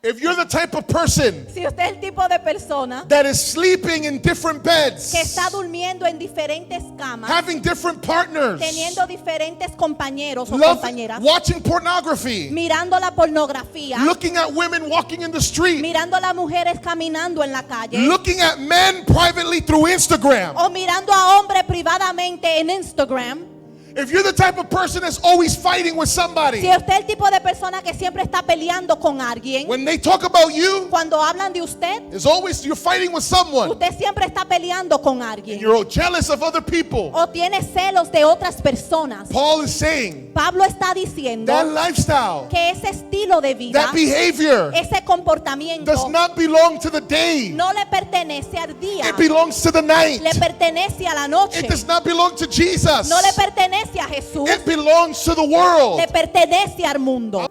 If you're the type of person Si usted es el tipo de persona that is sleeping in different beds, que está durmiendo en diferentes camas, having different partners, teniendo diferentes compañeros o love, compañeras, watching pornography, mirando la pornografía, looking at women walking in the street, mirando a las mujeres caminando en la calle, looking at men privately through Instagram. o mirando a hombres privadamente en Instagram. If you're the type of person that's always fighting with somebody, Si usted es el tipo de persona que siempre está peleando con alguien, when they talk about you, cuando hablan de usted, it's always you're fighting with someone. usted siempre está peleando con And alguien you're jealous of other people. o tiene celos de otras personas. Paul is saying Pablo está diciendo that lifestyle, que ese estilo de vida, that behavior ese comportamiento does not belong to the day. no le pertenece al día, It belongs to the night. le pertenece a la noche, It does not belong to Jesus. no le pertenece a Jesús, It belongs to the world. le pertenece al mundo.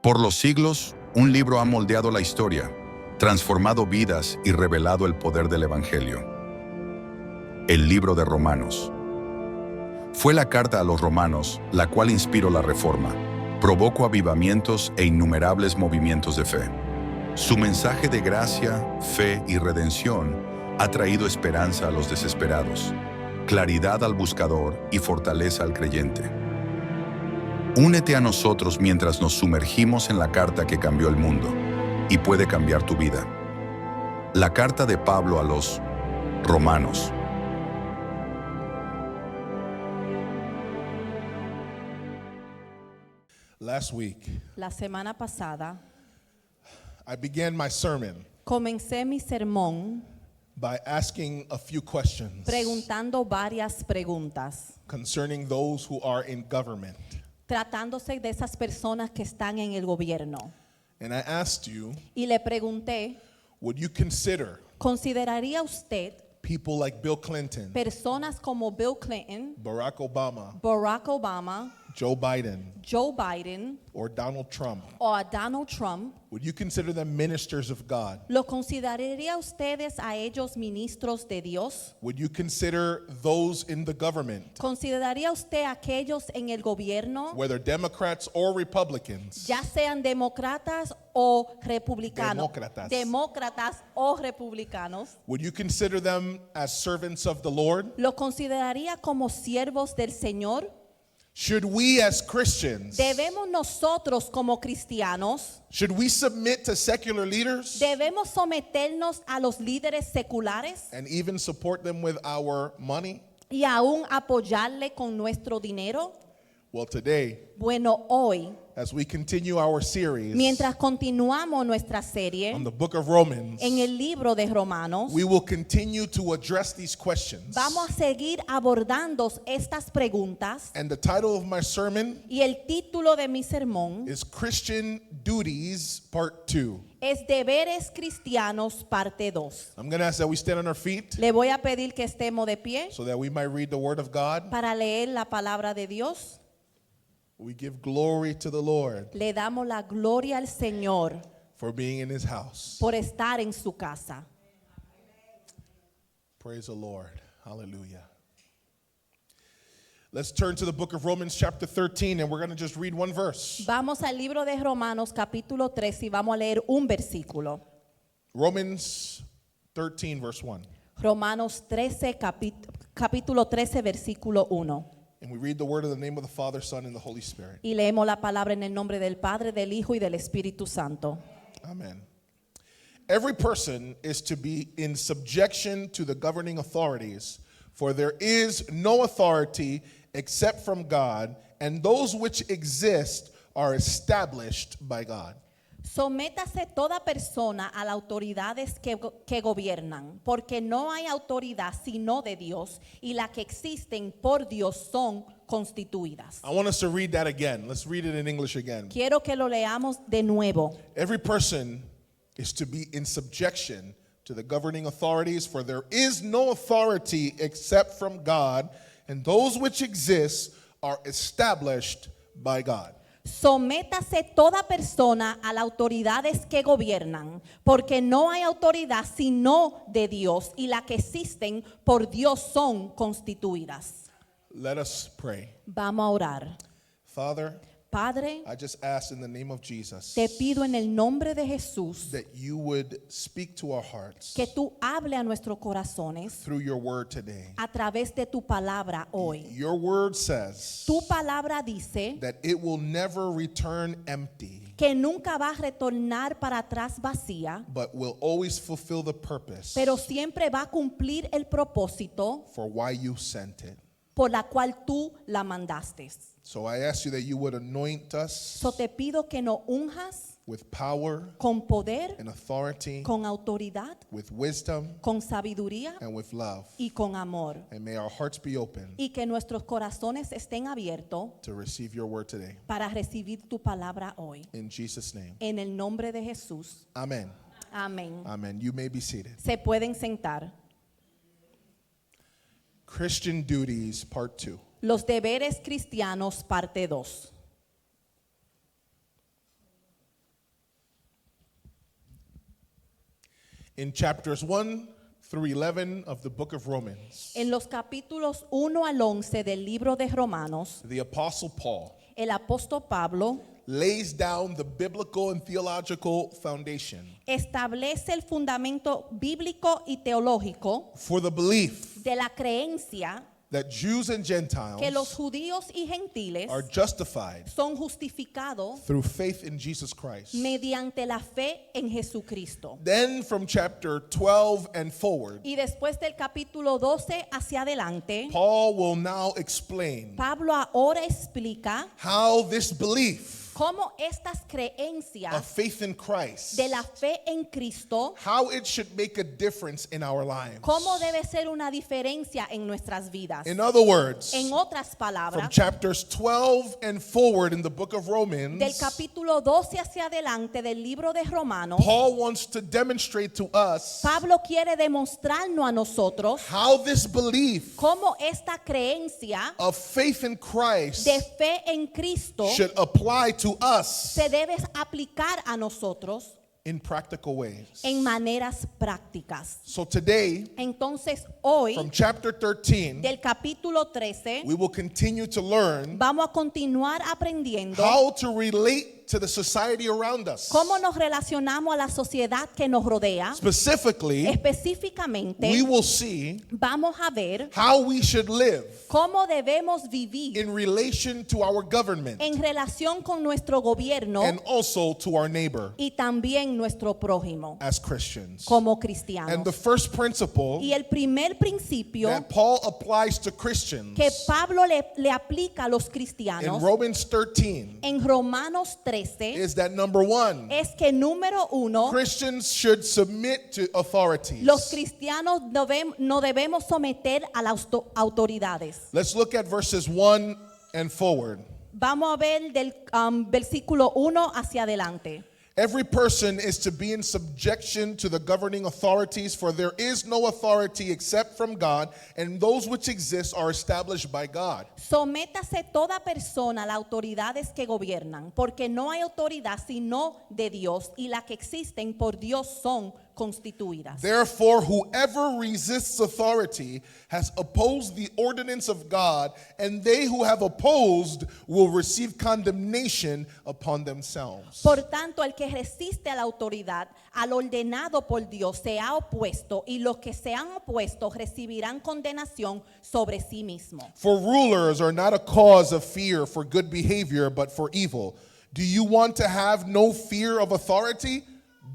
Por los siglos, un libro ha moldeado la historia, transformado vidas y revelado el poder del Evangelio. El libro de Romanos. Fue la carta a los romanos la cual inspiró la Reforma, provocó avivamientos e innumerables movimientos de fe. Su mensaje de gracia, fe y redención ha traído esperanza a los desesperados, claridad al buscador y fortaleza al creyente. Únete a nosotros mientras nos sumergimos en la carta que cambió el mundo y puede cambiar tu vida. La carta de Pablo a los Romanos. Last week, La semana pasada I began my sermon comencé mi sermón by asking a few questions preguntando varias preguntas, concerning those who are in government. tratándose de esas personas que están en el gobierno. And I asked you, Y le pregunté, would you consider ¿consideraría usted people like Bill Clinton, personas como Bill Clinton, Barack Obama, Barack Obama, Joe Biden, Joe Biden or Donald Trump? o a Donald Trump? Would you consider them ministers of God? ¿Lo consideraría ustedes a ellos ministros de Dios? Would you consider those in the government, ¿Consideraría usted a aquellos en el gobierno, whether Democrats or Republicans, ya sean demócratas o republicanos? Demócratas. Demócratas o republicanos. would you consider them as servants of the Lord? ¿Lo consideraría como siervos del Señor? Should we as Christians, ¿Debemos nosotros como cristianos, should we submit to secular leaders debemos someternos a los líderes seculares and even support them with our money? y aún apoyarle con nuestro dinero? Well, today, Bueno, hoy, as we continue our series mientras continuamos nuestra serie on the book of Romans, en el libro de Romanos, we will continue to address these questions. vamos a seguir abordando estas preguntas, And the title of my sermon y el título de mi sermón is Christian Duties, Part 2. es Deberes Cristianos, parte 2. I'm going to ask that we stand on our feet Le voy a pedir que estemos de pie so that we might read the Word of God. para leer la palabra de Dios. We give glory to the Lord Le damos la gloria al Señor for being in His house. por estar en su casa. Praise the Lord. Hallelujah. Let's turn to the book of Romans chapter 13 and we're going to just read one verse. Vamos al libro de Romanos capítulo 3 y vamos a leer un versículo. Romans 13 verse 1. Romanos 13, capítulo 13, versículo 1. And we read the word of the name of the Father, Son, and the Holy Spirit. Y leemos la palabra en el nombre del Padre, del Hijo y del Espíritu Santo. Amen. Every person is to be in subjection to the governing authorities, for there is no authority except from God, and those which exist are established by God. Sométase toda persona a las autoridades que gobiernan, porque no hay autoridad sino de Dios, y las que existen por Dios son constituidas. I want us to read that again. Let's read it in English again. Quiero que lo leamos de nuevo. Every person is to be in subjection to the governing authorities, for there is no authority except from God, and those which exist are established by God. Sométase toda persona a las autoridades que gobiernan, porque no hay autoridad sino de Dios, y las que existen por Dios son constituidas. Let us pray. Vamos a orar. Father, Padre, I just ask in the name of Jesus te pido en el nombre de Jesús that you would speak to our hearts que tú hable a nuestros corazones through your word today. a través de tu palabra hoy. Your word says Tu palabra dice that it will never return empty, que nunca va a retornar para atrás vacía, but will always fulfill the purpose pero siempre va a cumplir el propósito for why you sent it. por la cual tú la mandaste. So I ask you that you would anoint us So te pido que nos unjas with power con poder, and authority, con autoridad, with wisdom con sabiduría and with love. y con amor. And may our hearts be open Y que nuestros corazones estén abiertos to receive your word today. para recibir tu palabra hoy. In Jesus' name. En el nombre de Jesús. Amen. Amén. Amen. You may be seated. Se pueden sentar. Christian duties, part 2. Los deberes cristianos, parte 2. In chapters 1 through 11 of the book of Romans, En los capítulos 1 al 11 del libro de Romanos, the Apostle Paul el apóstol Pablo lays down the biblical and theological foundation establece el fundamento bíblico y teológico for the belief de la creencia that Jews and Gentiles que los judíos y gentiles are justified son justificados through faith in Jesus Christ. mediante la fe en Jesucristo. Then from chapter 12 and forward, Y después del capítulo 12 hacia adelante, Paul will now explain Pablo ahora explica how this belief cómo estas of creencias faith in Christ, de la fe en Cristo, how it should make a difference in our lives. cómo debe ser una diferencia en nuestras vidas. In other words, En otras from palabras, chapters 12 and forward in the book of del Romans, capítulo 12 hacia adelante del libro de Romanos, Paul wants to demonstrate to us Pablo quiere demostrarnos a nosotros how this belief cómo esta creencia of faith in Christ de fe en Cristo should apply to us se debe aplicar a nosotros in practical ways. en maneras prácticas. So today, Entonces hoy, from chapter 13, del capítulo 13, we will continue to learn vamos a continuar aprendiendo how to relate to the society around us. cómo nos relacionamos a la sociedad que nos rodea. Specifically, Específicamente, we will see vamos a ver how we should live cómo debemos vivir in relation to our government en relación con nuestro gobierno and also to our neighbor y también nuestro prójimo as Christians. como And the cristianos. first principle Y el primer principio that Paul applies to Christians que Pablo le aplica a los in cristianos Romans 13 en Romanos 13 is that number one, es que número 1, Christians should submit to authorities. los cristianos no debemos someter a las autoridades. Let's look at verses 1 and forward. Vamos a ver del versículo 1 hacia adelante. Every person is to be in subjection to the governing authorities, for there is no authority except from God, and those which exist are established by God. Sométase toda persona a las autoridades que gobiernan, porque no hay autoridad sino de Dios, y las que existen por Dios son constituidas. Therefore, whoever resists authority has opposed the ordinance of God, and they who have opposed will receive condemnation upon themselves. Por tanto, el que resiste a la autoridad, al ordenado por Dios, se ha opuesto, y los que se han opuesto recibirán condenación sobre sí mismo. For rulers are not a cause of fear for good behavior, but for evil. Do you want to have no fear of authority?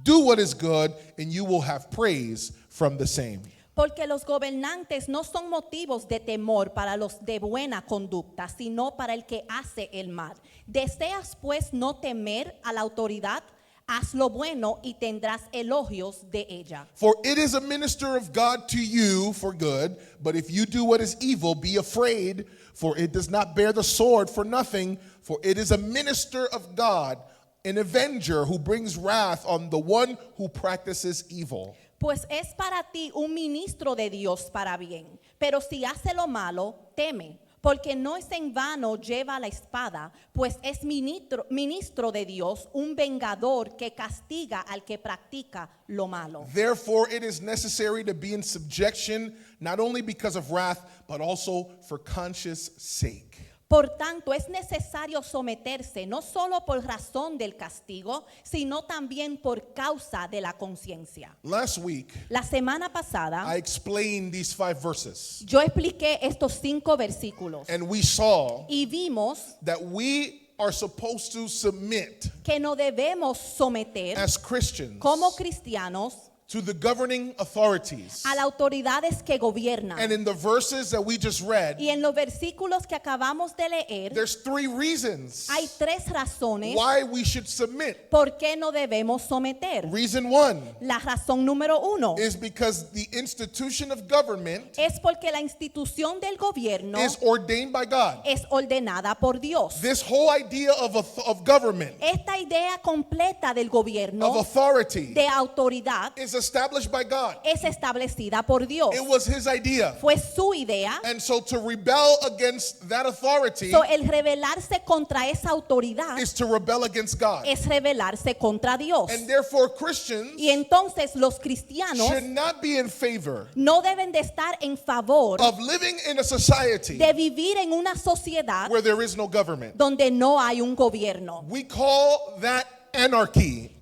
Do what is good, and you will have praise from the same. Porque los gobernantes no son motivos de temor para los de buena conducta, sino para el que hace el mal. ¿Deseas pues no temer a la autoridad? Haz lo bueno y tendrás elogios de ella. For it is a minister of God to you for good, but if you do what is evil, be afraid, for it does not bear the sword for nothing, for it is a minister of God, an avenger who brings wrath on the one who practices evil. Pues es para ti un ministro de Dios para bien. Pero si hace lo malo, teme, Porque no es en vano lleva la espada, pues es ministro de Dios, un vengador que castiga al que practica lo malo. Therefore, it is necessary to be in subjection, not only because of wrath, but also for conscience sake. Por tanto, es necesario someterse no solo por razón del castigo, sino también por causa de la conciencia. Last week, La semana pasada, I explained these 5 verses, yo expliqué estos 5 versículos and we saw y vimos that we are supposed to submit que no debemos someter as Christians como cristianos to the governing authorities. a las autoridades que gobiernan. And in the verses that we just read, Y en los versículos que acabamos de leer, there's 3 reasons hay 3 razones why we should submit. por qué no debemos someter. Reason 1 La razón número 1 is because the institution of government es porque la institución del gobierno is ordained by God. es ordenada por Dios. This whole idea of government, Esta idea completa del of gobierno, authority, de autoridad, is established by God. es establecida por Dios. It was his idea. Fue su idea. And so to rebel against that authority So, el rebelarse contra esa autoridad is to rebel against God. es rebelarse contra Dios. And therefore Christians Y entonces los cristianos should not be in favor no deben de estar en favor of living in a society de vivir en una sociedad where there is no government. donde no hay un gobierno. We call that anarchy.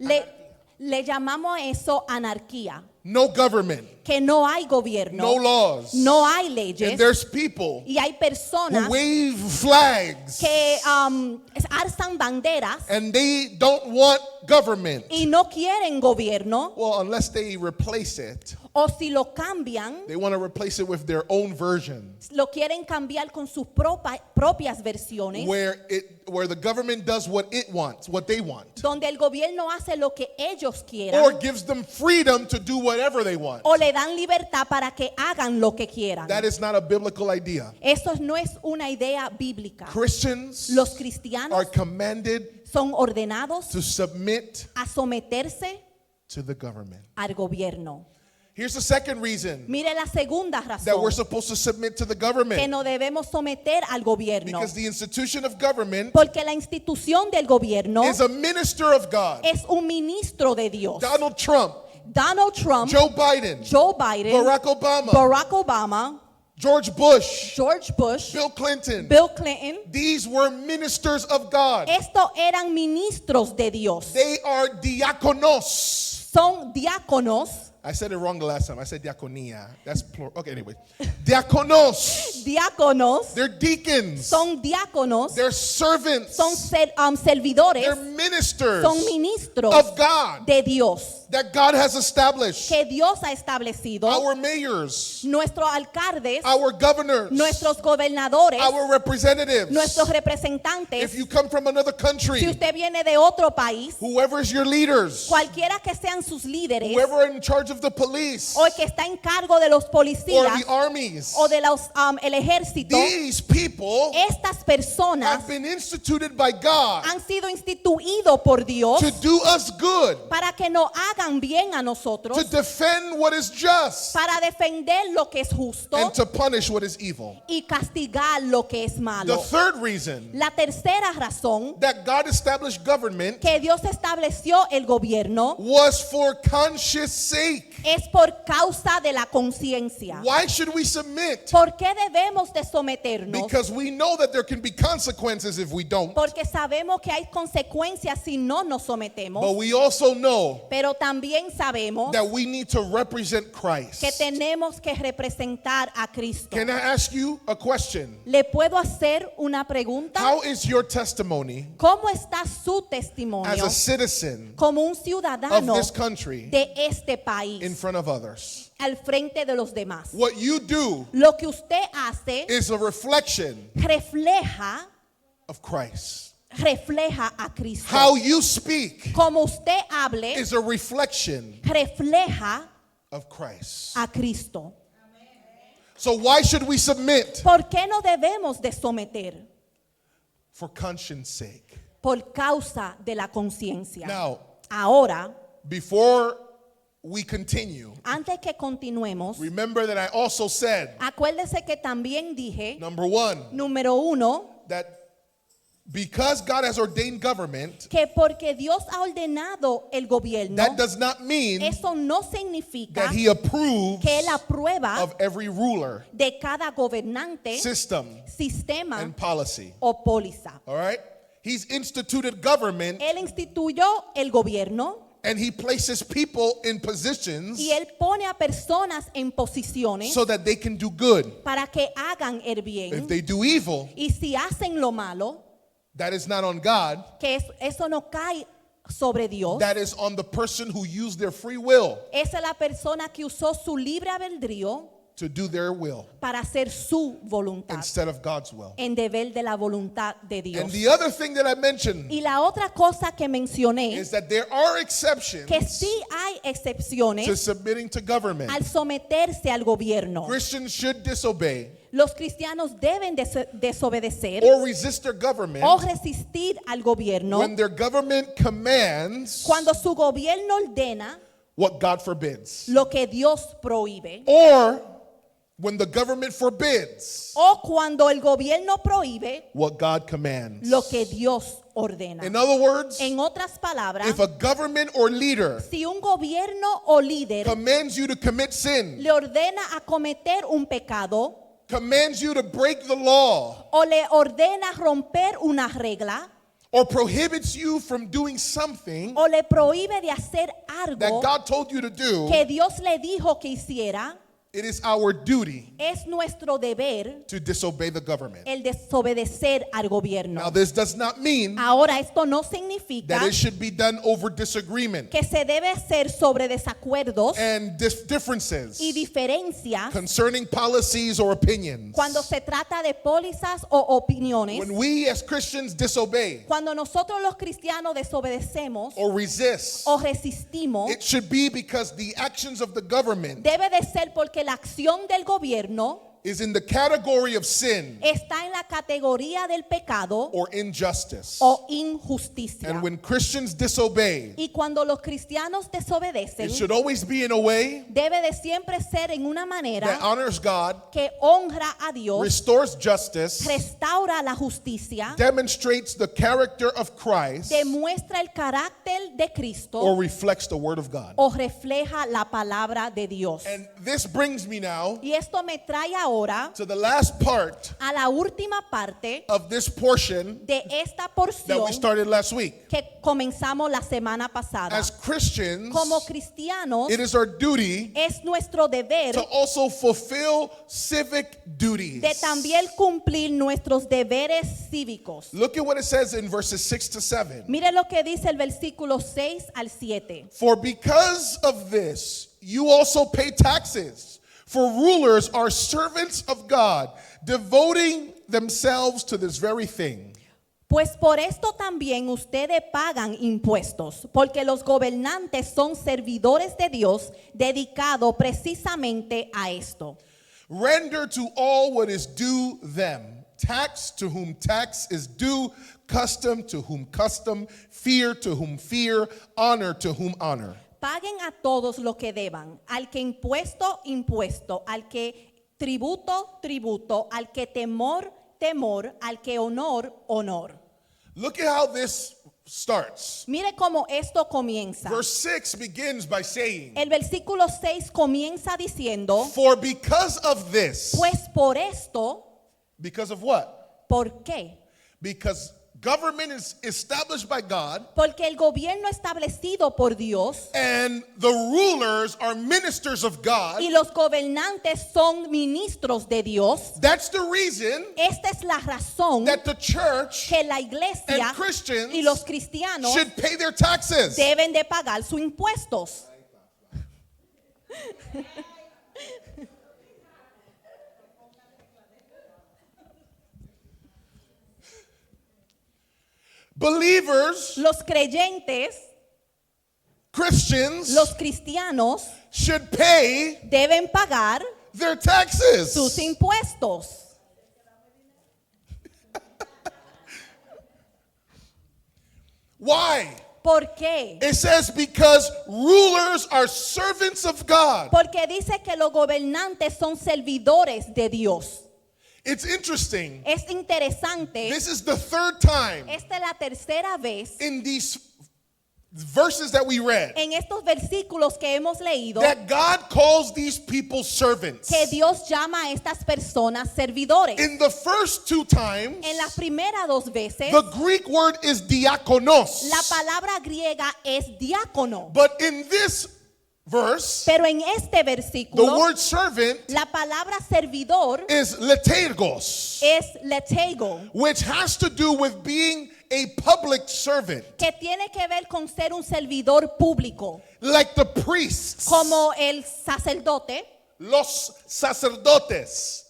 Le llamamos a eso anarquía, No government, que no hay gobierno, no laws. no hay And leyes there's people y hay personas who wave flags que alzan banderas and they don't want government. y no quieren gobierno, Well, unless they replace it. o si lo cambian, They want to replace it with their own version lo quieren cambiar con sus propias versiones, where the government does what it wants, what they want. donde el gobierno hace lo que ellos Or quieran gives them freedom to do whatever they want. o le dan libertad para que hagan lo que quieran. That is not a biblical idea. Eso no es una idea bíblica. Christians Los are cristianos commanded son ordenados to submit a someterse to the government. al gobierno. Here's the second reason Mire la segunda that we're razón, supposed to submit to the que government. no debemos someter al gobierno, Because the institution of government porque la institución del gobierno is a minister of God. es un ministro de Dios. Donald Trump, Donald Trump, Joe Biden, Joe Biden, Barack Obama, Barack Obama, George Bush, George Bush, Bill Clinton. Bill Clinton, These were ministers of God. estos eran ministros de Dios. They are diakonos. Son diáconos. I said it wrong the last time. I said diaconia. That's plural. Okay, anyway. Diakonos. Diáconos They're deacons. son diáconos, They're servants. son servidores, They're ministers son ministros of God de Dios that God has established. que Dios ha establecido. Our mayors, Nuestros alcaldes, our governors, nuestros gobernadores, our representatives. nuestros representantes. If you come from another Si country, usted viene de otro país, whoever's your leaders, cualquiera que sean sus líderes whoever in charge of the police o el que está en cargo de los or policías the armies, o de el ejército, these people estas personas have been instituted by God han sido instituidos por Dios to do us good, para que nos hagan bien a nosotros, to defend what is just, para defender lo que es justo and to punish what is evil. y castigar lo que es The malo. third reason La tercera razón that God established government que Dios estableció el gobierno was for conscience sake. es por causa de la conciencia. Why should we submit? ¿Por qué debemos de someternos? Because we know that there can be consequences if we don't. Porque sabemos que hay consecuencias si no nos sometemos, But we also know pero también sabemos that we need to represent Christ. que tenemos que representar a Cristo. Can I ask you a question? ¿Le puedo hacer una pregunta? How is your testimony ¿Cómo está su as testimonio a citizen como un of ciudadano this country de este in país front of others? al frente de los demás? What you do Lo que usted hace is a reflection refleja of Christ. a Cristo. How you speak Como usted hable, is a reflection refleja of Christ. a Cristo. So why should we submit? ¿Por qué no debemos de someter? For conscience sake. Por causa de la conciencia. Now, Ahora, before we continue, Antes que continuemos, remember that I also said, acuérdese que también dije, number one, número 1, that because God has ordained government, que porque Dios ha ordenado el gobierno, that does not mean eso no significa that He approves que Él aprueba of every ruler, de cada gobernante, system, sistema and policy. o póliza. All right? He's instituted government Él instituyó el gobierno and He places people in positions y Él pone a personas en posiciones so that they can do good. para que hagan el bien. If they do evil, Y si hacen lo malo, that is not on God, que eso no cae sobre Dios, that is on the person who used their free will esa es la persona que usó su libre albedrío to do their will para hacer su voluntad instead of God's will. en deber de la voluntad de Dios. And the other thing that I mentioned Y la otra cosa que mencioné, is that there are exceptions que sí hay to excepciones submitting to government. al someterse al gobierno. Christians should disobey Los cristianos deben desobedecer or resist their government o resistir al gobierno when their government commands cuando su gobierno ordena what God forbids, lo que Dios prohíbe or when the government forbids o cuando el gobierno prohíbe what God commands. lo que Dios ordena. In other words, En otras palabras, if a government or leader si un gobierno o líder commands you to commit sin, le ordena a cometer un pecado commands you to break the law, o le ordena romper una regla or prohibits you from doing something o le prohíbe de hacer algo that God told you to do, que Dios le dijo que hiciera, it is our duty es nuestro deber to disobey the government. el desobedecer al gobierno. Now, this does not mean Ahora, esto no significa that it should be done over disagreement que se debe hacer sobre desacuerdos and differences y diferencias concerning policies or opinions. cuando se trata de pólizas o opiniones. When we as Christians disobey Cuando nosotros los cristianos desobedecemos or resist, o resistimos, it should be because the actions of the government debe de ser porque la acción del gobierno is in the category of sin está en la categoría del pecado or injustice. o injusticia. And when Christians disobey, Y cuando los cristianos desobedecen, it should always be in a way debe de siempre ser en una manera that honors God, que honra a Dios, restores justice, restaura la justicia, demonstrates the character of Christ, demuestra el carácter de Cristo or reflects the word of God. o refleja la palabra de Dios. And this brings me now Y esto me trae ahora to the last part a la última parte of this portion de esta that porción we started last week. que comenzamos la semana pasada. As Christians, Como cristianos, it is our duty es nuestro deber to also fulfill civic duties. de también cumplir nuestros deberes cívicos. Look at what it says in verses 6 to 7. Mire lo que dice el versículo 6 al 7. For because of this, you also pay taxes. For rulers are servants of God, devoting themselves to this very thing. Pues por esto también ustedes pagan impuestos, porque los gobernantes son servidores de Dios, dedicados precisamente a esto. Render to all what is due them. Tax to whom tax is due, custom to whom custom, fear to whom fear, honor to whom honor. Paguen a todos lo que deban, al que impuesto, impuesto, al que tributo, tributo, al que temor, temor, al que honor, honor. Look at how this starts. Mire cómo esto comienza. Verse 6 begins by saying, El versículo 6 comienza diciendo, for because of this, pues por esto, because of what? ¿por qué? Because government is established by God, Porque el gobierno establecido por Dios and the rulers are ministers of God. y los gobernantes son ministros de Dios. That's the reason Esta es la razón that the church que la iglesia and Christians y los cristianos should pay their taxes. deben de pagar sus impuestos. Believers, Los creyentes, Christians, los cristianos should pay deben pagar their taxes. sus impuestos. Why? ¿Por qué? It says because rulers are servants of God. Porque dice que los gobernantes son servidores de Dios. It's interesting. Es interesante. This is the third time Esta es la tercera vez in these verses that we read en estos versículos que hemos leído that God calls these people servants. que Dios llama a estas personas servidores. In the first two times, En las primeras dos veces, the Greek word is diakonos. la palabra griega es diácono. But in this verse, Pero en este the versículo, word servant la palabra servidor is letergos, es letego, which has to do with being a public servant, que tiene que ver con ser un servidor público, like the priests, como el sacerdote. los sacerdotes.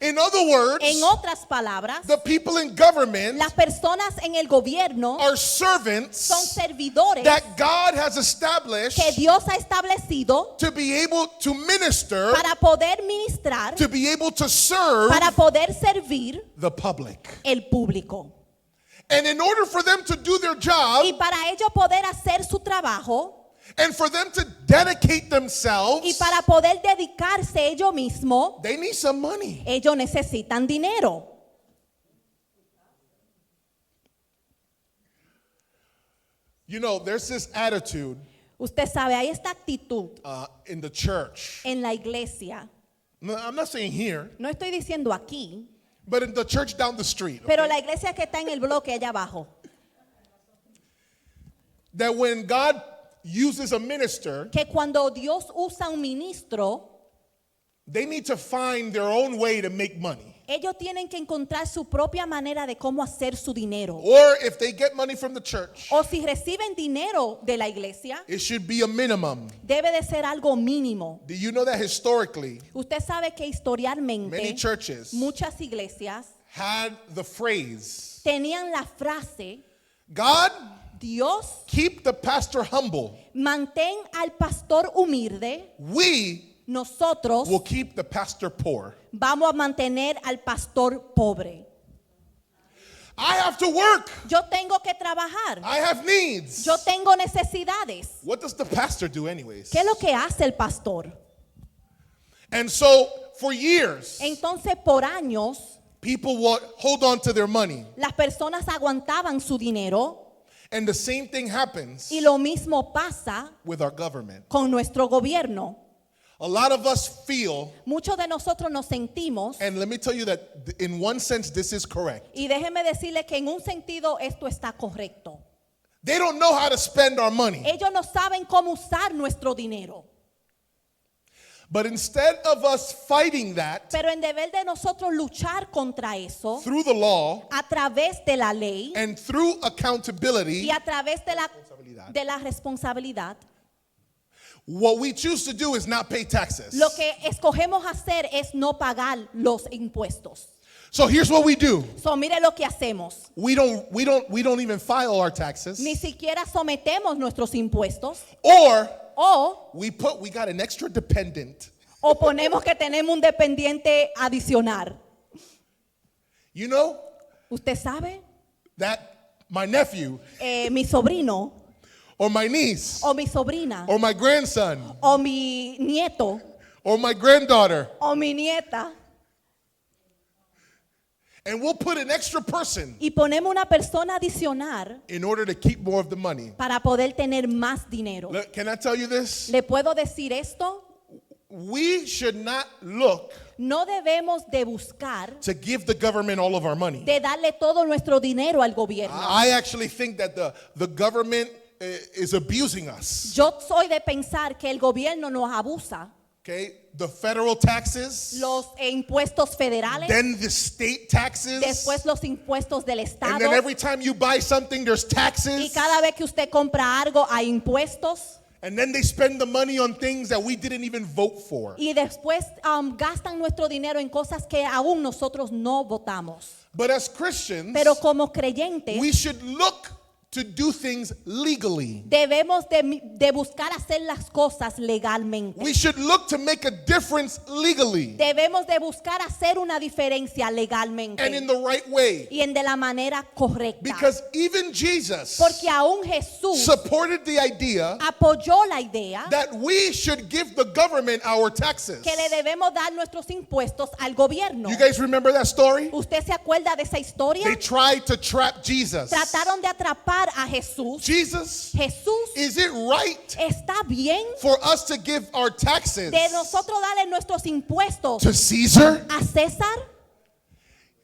In other words, En otras palabras, the people in government las personas en el gobierno are son servants servidores that God has established que Dios ha establecido to be able to minister, para poder ministrar, to be able to serve para poder servir the public. el público. And in order for them to do their job Y para ellos poder hacer su trabajo and for them to dedicate y themselves, para poder dedicarse ellos mismos, they need some money. ellos necesitan dinero. You know, there's this attitude Usted sabe, hay esta actitud in the church. en la iglesia. No, I'm not saying here, No estoy diciendo aquí, but in the church down the street. pero Okay? la iglesia que está en el bloque allá abajo. That when God uses a minister, Que cuando Dios usa un ministro, they need to find their own way to make money. ellos tienen que encontrar su propia manera de cómo hacer su dinero. Or if they get money from the church, O si reciben dinero de la iglesia, it should be a minimum. debe de ser algo mínimo. Do you know that historically, Usted sabe que many historialmente churches muchas iglesias had the phrase, tenían la frase, God, Dios, keep the pastor humble. mantén al pastor humilde, We nosotros will keep the pastor poor. vamos a mantener al pastor pobre. I have to work. Yo tengo que trabajar, I have needs. yo tengo necesidades. What does the pastor do anyways? ¿Qué es lo que hace el pastor? And so for years, Entonces, por años, people would hold on to their money. las personas aguantaban su dinero And the same thing happens y lo mismo pasa with our government. con nuestro gobierno. A lot of us feel, Muchos de nosotros nos sentimos, and let me tell you that in one sense this is correct. y déjeme decirle que en un sentido esto está correcto. They don't know how to spend our money. Ellos no saben cómo usar nuestro dinero. But instead of us fighting that Pero en deber de nosotros luchar contra eso, through the law a través de la ley and through accountability, y a través de la responsabilidad, what we choose to do is not pay taxes. lo que escogemos hacer es no pagar los impuestos. So here's what we do. So, mire lo que hacemos. We don't even file our taxes. Ni siquiera sometemos nuestros impuestos Or o we got an extra dependent. ponemos que tenemos un dependiente adicional. You know ¿Usted sabe? that my nephew Mi sobrino or my niece o mi sobrina or my grandson o mi nieto or my granddaughter, o mi nieta, and we'll put an extra person y ponemos una persona adicional in order to keep more of the money. para poder tener más dinero. Look, can I tell you this? ¿Le puedo decir esto? We should not look No debemos de buscar to give the government all of our money. de darle todo nuestro dinero al gobierno. I actually think that the government is abusing us. Yo soy de pensar que el gobierno nos abusa. Okay? The federal taxes, Los impuestos federales, then the state taxes, después los impuestos del and Estado. then every time you buy something, there's Y taxes, cada vez que usted compra algo hay impuestos. and then they spend the money on things that we didn't even vote for. Y después gastan nuestro dinero en cosas que aún nosotros no votamos. But as Christians, Pero como creyentes, we should look to do things legally. Debemos de buscar hacer las cosas legalmente. We should look to make a difference legally Debemos de buscar hacer una diferencia legalmente and in the right way. y de la manera correcta. Because even Jesus Porque aún Jesús supported the idea apoyó la idea that we should give the government our taxes. que le debemos dar nuestros impuestos al gobierno. You guys remember that story? ¿Usted se acuerda de esa historia? They tried to trap Jesus. Trataron de atrapar a Jesús. Jesus, Jesús, is it right ¿está bien for us to give our taxes de nosotros darle nuestros impuestos to Caesar? a César?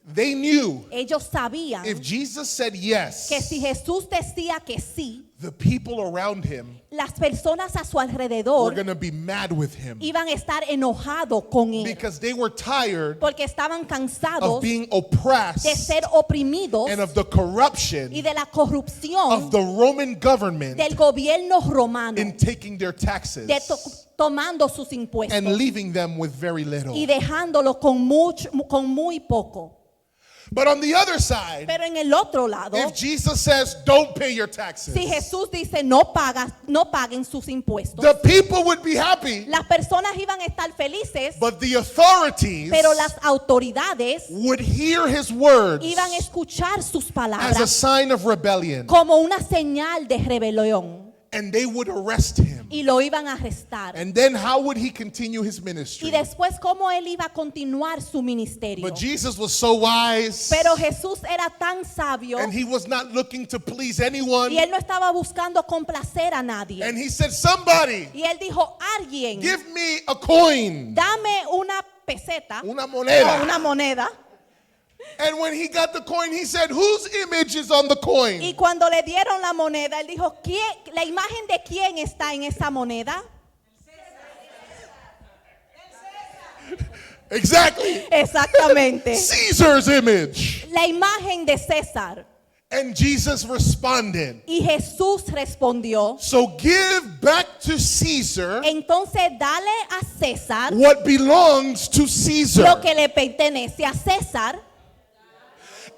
They knew Ellos sabían if Jesus said yes, que si Jesús decía que sí, the people around him las personas a su were alrededor going to be mad with him iban a estar enojados con él because they were tired porque estaban of cansados being de oppressed ser oprimidos and of the corruption y de la of corrupción the Roman government del gobierno romano in taking their taxes de tomando sus impuestos and leaving them with very little. y dejándolo con muy poco. But on the other side, Pero en el otro lado, if Jesus says, don't pay your taxes, si Jesús dice no paguen sus impuestos, the people would be happy, las personas iban a estar felices, but the authorities pero las autoridades would hear his words iban a escuchar sus as a palabras sign of rebellion, como una señal de rebelión and they would arrest him. y lo iban a arrestar. And then how would he continue his ministry? Y después cómo él iba a continuar su ministerio. But Jesus was so wise, Pero Jesús era tan sabio and he was not looking to please anyone. y él no estaba buscando complacer a nadie. And he said, somebody, Y él dijo, alguien, give me a coin, dame una peseta una o moneda. una moneda. And when he got the coin, he said, whose image is on the coin? Y cuando le dieron la moneda, él dijo, ¿la imagen de quién está en esa moneda? Exactly. Exactamente. Caesar's image. La imagen de César. And Jesus responded, Y Jesús respondió, so give back to Caesar entonces dale a César what belongs to Caesar, lo que le pertenece a César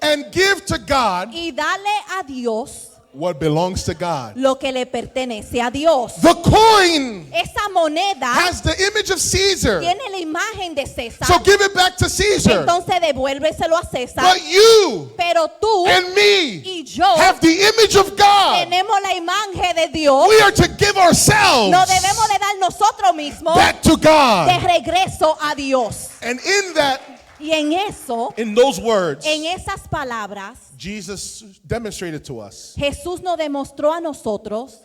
and give to God y dale a Dios what belongs to God. lo que le pertenece a Dios. The coin Esa moneda has the image of Caesar, tiene la imagen de César, so give it back to Caesar. entonces devuélveselo a César. But you Pero tú and me y yo have the image of God. tenemos la imagen de Dios. We are to give ourselves No debemos de dar nosotros mismos back to de God. regreso a Dios. And in that, Y en eso, in those words, en esas palabras, Jesus demonstrated to us Jesús nos demostró a nosotros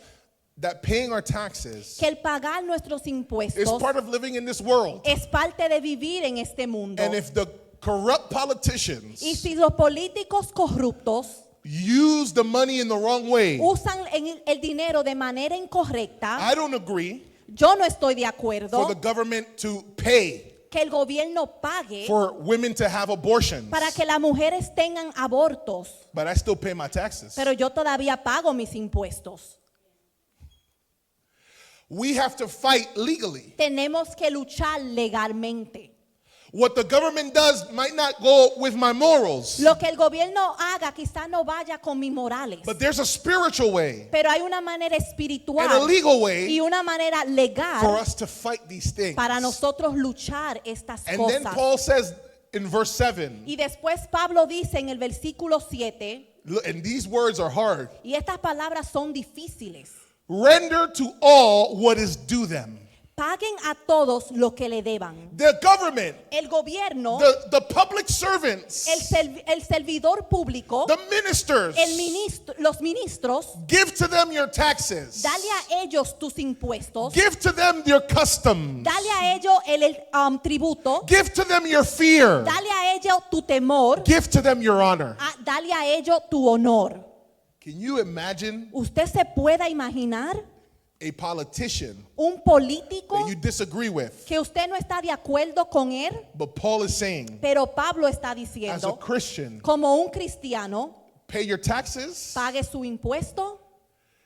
that paying our taxes que el pagar nuestros is impuestos part of living in this world. es parte de vivir en este mundo. And if the corrupt politicians Y si los políticos corruptos use the money in the wrong way, usan el dinero de manera incorrecta, I don't agree yo no estoy de for acuerdo the government to pay que el gobierno pague for women to have abortions. para que las mujeres tengan abortos, But I still pay my taxes. pero yo todavía pago mis impuestos. We have to fight legally. Tenemos que luchar legalmente. What the government does might not go with my morals, Lo que el gobierno haga quizá no vaya con mis morales, but there's a spiritual way pero hay una manera espiritual and a legal y way una manera for legal us to fight these things. para nosotros luchar estas And then cosas. Paul says in verse 7, Y después Pablo dice en el versículo 7, and these words are hard, y estas palabras son difíciles: render to all what is due them. paguen a todos lo que le deban. The government, El gobierno, the public servants, el servidor público, the ministers, los ministros, give to them your taxes. dale a ellos tus impuestos, Give to them your customs. dale a ellos el tributo, Give to them your fear. dale a ellos tu temor, Give to them your honor. dale a ellos tu honor. Can you imagine ¿Usted se pueda imaginar a politician un político that you disagree with? que usted no está de acuerdo con él? But Paul is saying, Pero Pablo está as a diciendo, Christian, como un cristiano, pay your taxes, pague su impuesto,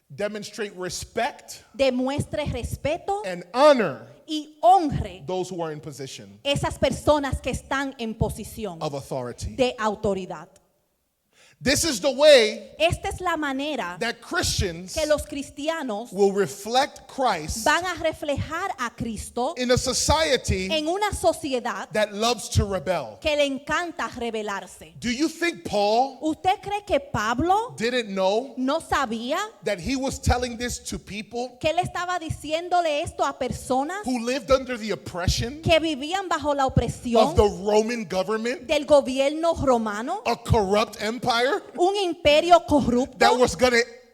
demonstrate respect, demuestre respeto and honor y honre those who are in position esas personas que están en posición of authority. de autoridad. This is the way Esta es la manera that Christians que los cristianos will reflect Christ van a reflejar a Cristo in a society en una sociedad that loves to rebel. que le encanta rebelarse. Do you think Paul ¿Usted cree que Pablo didn't know no sabía that he was telling this to people que él estaba diciéndole esto a personas who lived under the oppression que vivían bajo la of opresión the Roman government, del gobierno romano, a corrupt empire un imperio that corrupto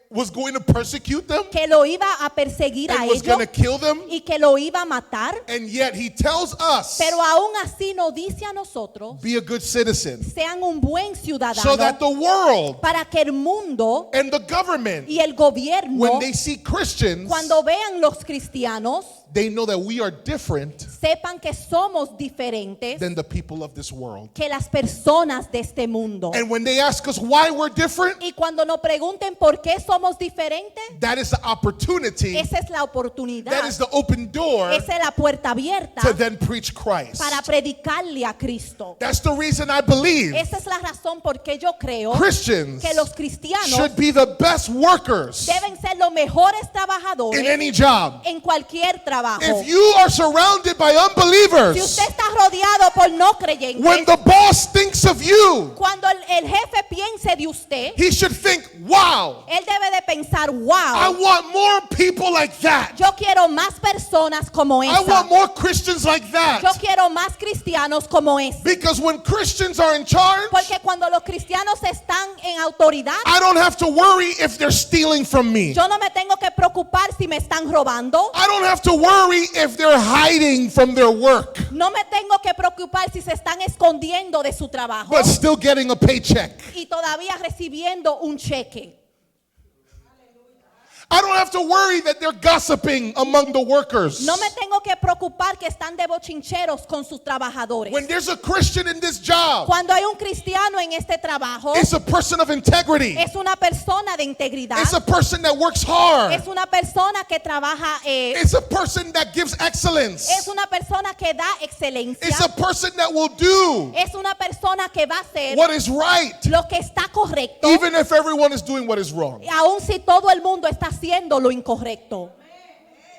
was going to persecute them que lo iba a perseguir a and was going ellos to kill them? y que lo iba a matar? And yet he tells us, Pero aún así nos dice a nosotros, be a good citizen, sean un buen so that ciudadano the world para que el mundo and the government, y el gobierno, when they see Christians, cuando vean los cristianos, they know that we are different sepan que somos diferentes than the people of this world. que las personas de este mundo. And when they ask us why we're different, Y cuando nos pregunten por qué somos diferentes, that is the opportunity, esa es la oportunidad, that is the open door esa es la puerta abierta to then preach Christ. para predicarle a Cristo. That's the reason I believe Esa es la razón por qué yo creo Christians que los cristianos should be the best workers deben ser los mejores trabajadores in any job. en cualquier trabajo. If you are surrounded by Si unbelievers, usted está rodeado por no creyentes, when the boss thinks of you, cuando el jefe piense de usted, he should think, wow, él debe de pensar, I wow, want more people like that. yo quiero más personas como I esa. want more Christians like Yo that. quiero más cristianos como ese. Because when Christians are in charge, Porque cuando los cristianos están en autoridad, I don't have to worry if they're stealing from me. yo no me tengo que preocupar si me están robando. I don't have to worry if they're hiding from their work, No me tengo que preocupar si se están escondiendo de su trabajo but still getting a paycheck. y todavía recibiendo un cheque. I don't have to worry that they're gossiping among the workers. No me tengo que preocupar que están de bochincheros con sus trabajadores. When there's a Christian in this job, Cuando hay un cristiano en este trabajo, it's a person of integrity. es una persona de integridad, It's a person that works hard. es una persona que trabaja, It's a person that gives excellence. es una persona que da excelencia, It's a person that will do es una persona que va a hacer what is right, lo que está correcto, even if everyone is doing what is wrong. aun si todo el mundo está haciendo lo incorrecto.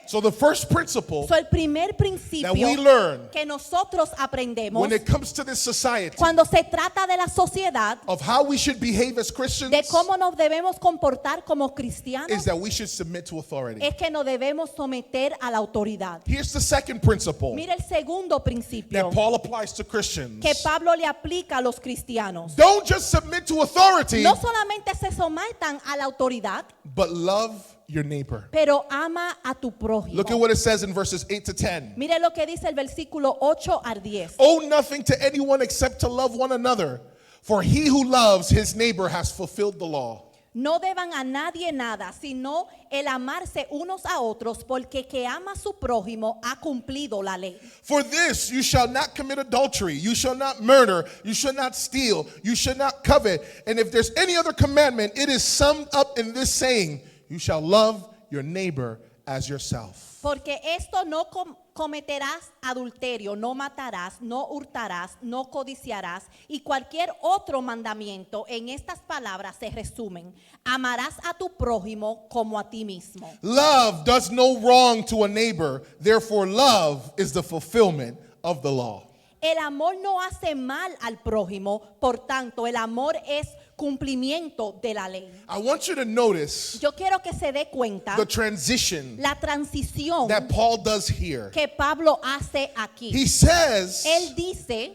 So the first principle So, el primer that principio we learn que nosotros aprendemos when it comes to this society cuando se trata de la sociedad, of how we should behave as Christians de cómo nos debemos comportar como cristianos, is that we should submit to authority. es que nos debemos someter a la autoridad. Here's the second principle Mira el segundo principio that Paul applies to Christians. que Pablo le aplica a los cristianos. Don't just submit to authority, No solamente se sometan a la autoridad, but love your neighbor. pero ama a tu prójimo. Look at what it says in verses 8 to 10. Mire lo que dice el versículo 8 al 10. Owe nothing to anyone except to love one another, for he who loves his neighbor has fulfilled the law. No deban a nadie nada, sino el amarse unos a otros, porque que ama a su prójimo ha cumplido la ley. For this you shall not commit adultery, you shall not murder, you shall not steal, you shall not covet. And if there's any other commandment, it is summed up in this saying, you shall love your neighbor as yourself. Porque esto no cometerás adulterio, no matarás, no hurtarás, no codiciarás, y cualquier otro mandamiento en estas palabras se resumen. Amarás a tu prójimo como a ti mismo. Love does no wrong to a neighbor, therefore love is the fulfillment of the law. El amor no hace mal al prójimo, por tanto, el amor es cumplimiento de la ley. I want you to notice Yo quiero que se dé cuenta the transition la transición that Paul does here. que Pablo hace aquí. He says, Él dice,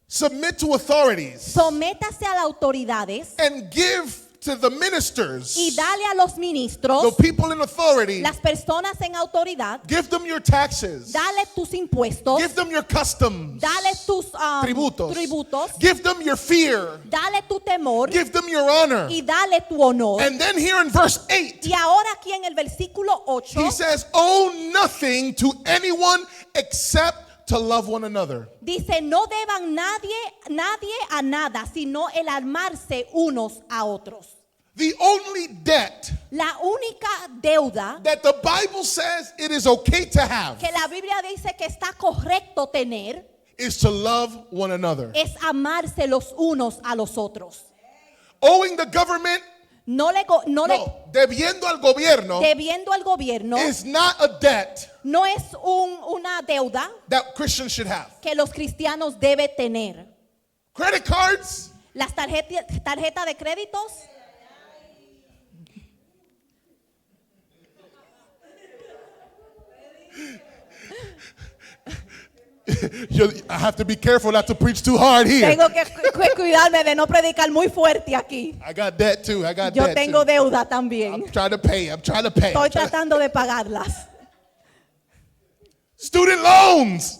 submit to authorities sométase a las autoridades and give to the ministers, y dale a los ministros, the people in authority, las personas en autoridad, give them your taxes, dale tus impuestos, give them your customs, dale tus tributos, give them your fear, dale tu temor give them your honor. y dale tu honor. And then here in verse 8, Y ahora aquí en el versículo 8 he says, owe nothing to anyone except to love one another. dice, no deban nadie a nada, sino el amarse unos a otros. The only debt La única deuda that the Bible says it is okay to have que la Biblia dice que está correcto tener is to love one another. es amarse los unos a los otros. owing the government, no le debiendo al gobierno debiendo al gobierno is not a debt no es una deuda that Christians should have. que los cristianos deben tener. Credit cards, Las tarjetas de créditos, I have to be careful not to preach too hard here. tengo que cuidarme de no predicar muy fuerte aquí. I got debt too. I got Yo debt tengo too. deuda también. I'm trying to pay. I'm trying to pay. Estoy tratando de pagarlas. Student loans,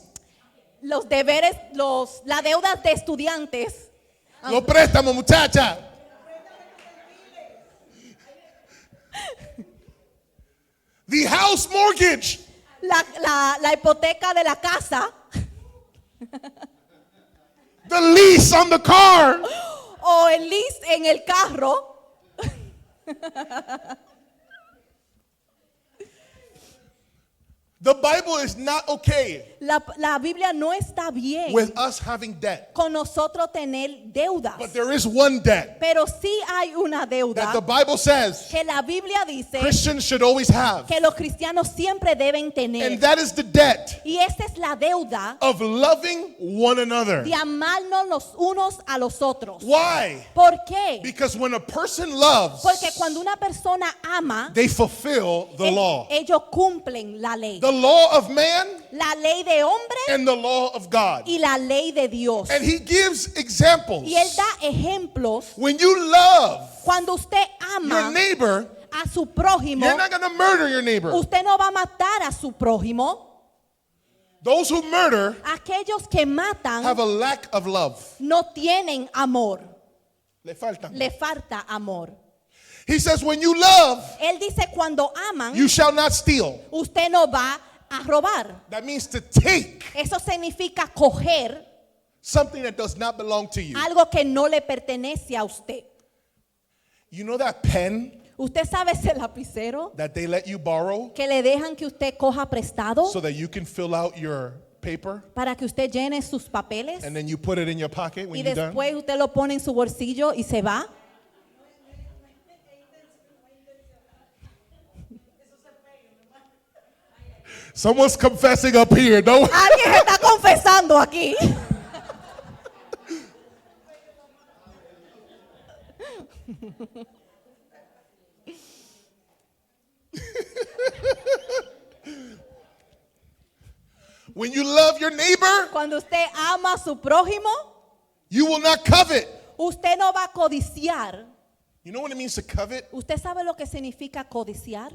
Los deberes, las deudas de estudiantes, los préstamos, muchacha. The house mortgage, la hipoteca de la casa the lease on the car. o el lease en el carro. The Bible is not okay La Biblia no está bien with us having debt. con nosotros tener deudas. But there is one debt Pero sí hay una that the deuda Bible says que la Biblia dice Christians should always have. que los cristianos siempre deben tener. And that is the debt Y esta es la deuda of loving one another. de amarnos los unos a los otros. Why? ¿Por qué? Because when a person loves, Porque cuando una persona ama, they fulfill the law. ellos cumplen la ley. The law of man La ley de hombre and the law of God. y la ley de Dios. And he gives examples. Y él da ejemplos. When you love Cuando usted your ama neighbor, a su prójimo, you're not going to murder your neighbor. usted no va a matar a su prójimo. Those who murder Aquellos que matan have a lack of love. no tienen amor. Le falta. Le falta amor. He says, when you love, Él dice cuando aman, you shall not steal. usted no va a robar. That means to take Eso significa coger something that does not belong to you. algo que no le pertenece a usted. You know that pen ¿Usted sabe ese lapicero that they let you borrow que le dejan que usted coja prestado so that you can fill out your paper para que usted llene sus papeles and then you put it in your pocket y when you're done? después usted lo pone en su bolsillo y se va? Someone's confessing up here. No. Alguien está confesando aquí. When you love your neighbor, Cuando usted ama a su prójimo, you will not covet. usted no va a codiciar. You know what it means to covet? ¿Usted sabe lo que significa codiciar?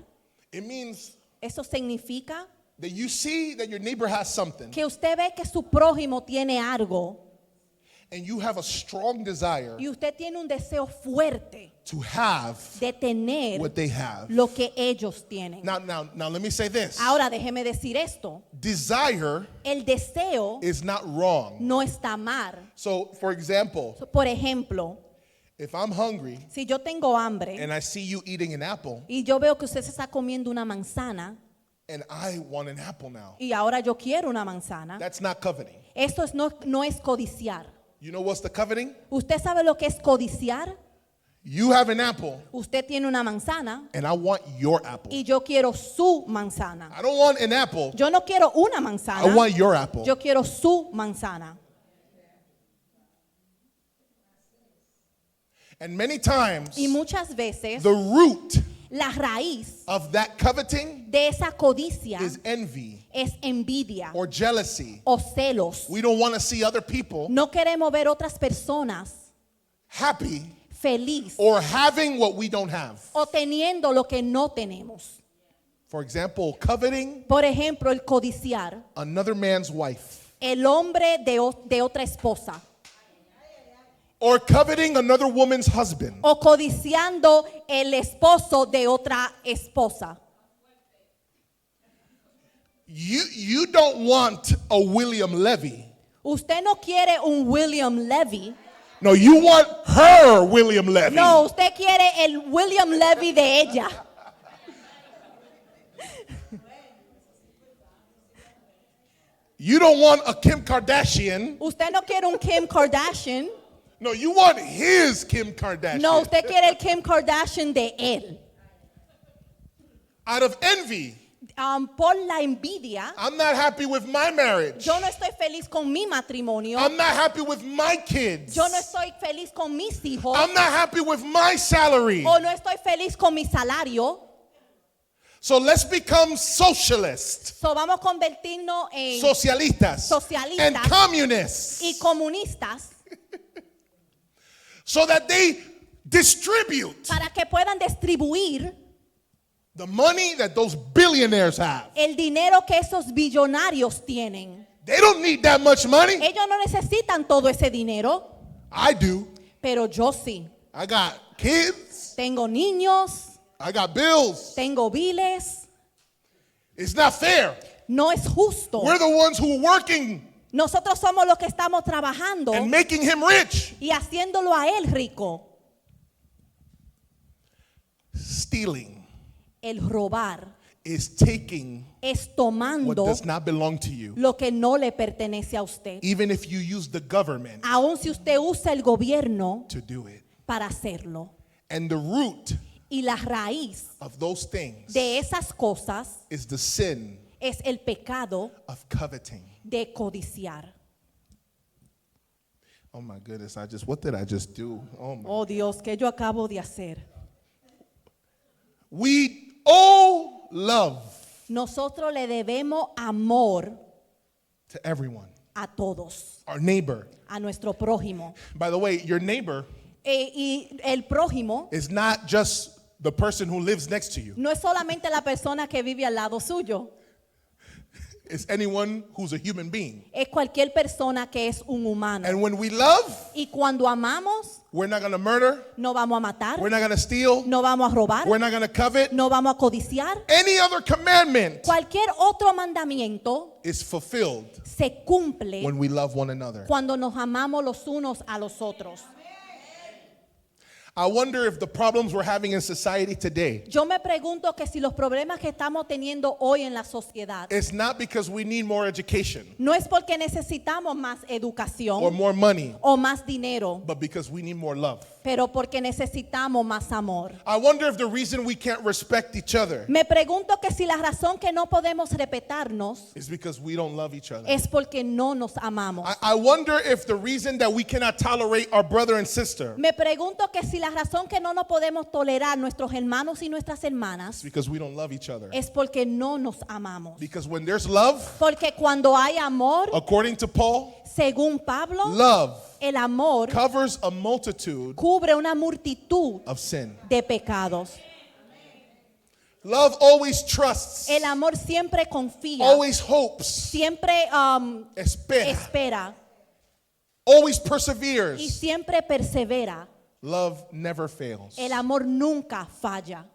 It means Eso significa that you see that your neighbor has something que usted ve que su prójimo tiene algo and you have a strong desire y usted tiene un deseo fuerte to have de tener what they have. lo que ellos tienen. Now let me say this. Ahora déjeme decir esto. Desire El deseo is not wrong. no está mal. So, for example, Por ejemplo, if I'm hungry si yo tengo hambre and I see you eating an apple y yo veo que usted se está comiendo una manzana and I want an apple now, y ahora yo quiero una manzana, that's not coveting. esto no es codiciar. You know what's the coveting? ¿Usted sabe lo que es codiciar? You have an apple Usted tiene una manzana and I want your apple. y yo quiero su manzana. I don't want an apple. Yo no quiero una I manzana, want your apple. yo quiero su manzana. And many times, Y muchas veces the root la raíz of that coveting de esa codicia is envy es envidia or jealousy. o celos. We don't want to see other people No queremos ver otras personas happy feliz or having what we don't have. o teniendo lo que no tenemos. For example, coveting Por ejemplo, el codiciar, another man's wife el hombre de otra esposa, or coveting another woman's husband. o codiciando el esposo de otra esposa. You don't want a William Levy. Usted no quiere un William Levy. No, you want her William Levy. No, usted quiere el William Levy de ella. You don't want a Kim Kardashian. Usted no quiere un Kim Kardashian. No, you want his Kim Kardashian. No, usted quiere el Kim Kardashian de él. Out of envy. Por la envidia, I'm not happy with my marriage. yo no estoy feliz con mi matrimonio. I'm not happy with my kids. Yo no estoy feliz con mis hijos. I'm not happy with my salary. O no estoy feliz con mi salario. So let's become socialists, So vamos a convertirnos en socialistas, Socialistas. and communists, y comunistas so that they distribute para que puedan distribuir the money that those billionaires have. el dinero que esos billonarios tienen. They don't need that much money. Ellos no necesitan todo ese dinero, I do. pero yo sí. I got kids. Tengo niños, I got bills. tengo biles. It's not fair. No es justo. We're the ones who are working Nosotros somos los que estamos trabajando and making him rich. y haciéndolo a él rico. Stealing El robar is taking es what tomando does not belong to you. lo que no le pertenece a usted. Even if you use the government Aun si usted usa el gobierno to do it. para hacerlo. And the root Y la raíz of those things de esas cosas is the sin es el pecado of coveting. de codiciar. Oh my goodness, what did I just do? Oh my. Oh Dios, ¿qué yo acabo de hacer? We owe love Nosotros le debemos amor to everyone. a todos, Our neighbor. a nuestro prójimo. By the way, your neighbor Y el prójimo is not just the person who lives next to you. no es solamente la persona que vive al lado suyo, It's anyone who's a human being. es cualquier persona que es un humano. And when we love, Y cuando amamos, we're not going to murder, no vamos a matar, we're not going to steal, no vamos a robar, we're not going to covet. no vamos a codiciar. Any other commandment Cualquier otro mandamiento is fulfilled se cumple when we love one another. cuando nos amamos los unos a los otros. I wonder if the problems we're having in society today Yo me pregunto que si los problemas que estamos teniendo hoy en la sociedad is not because we need more education no es porque necesitamos más or educación more money, o más dinero, but because we need more love. pero porque necesitamos más amor. I wonder if the reason we can't respect each other Me pregunto que si la razón que no podemos respetarnos is because we don't love each other. es porque no nos amamos. I wonder if the reason that we cannot tolerate our brother and sister Me pregunto que si la razón que no nos podemos tolerar nuestros hermanos y nuestras is hermanas because we don't love each other. es porque no nos amamos. Because when there's love, Porque cuando hay amor, according to Paul, según Pablo, love el amor covers a multitude cubre una multitud of sin. de pecados. Love always trusts, El amor siempre confía, always hopes, siempre espera, espera always y perseveres. siempre persevera. Love never fails. El amor nunca falla.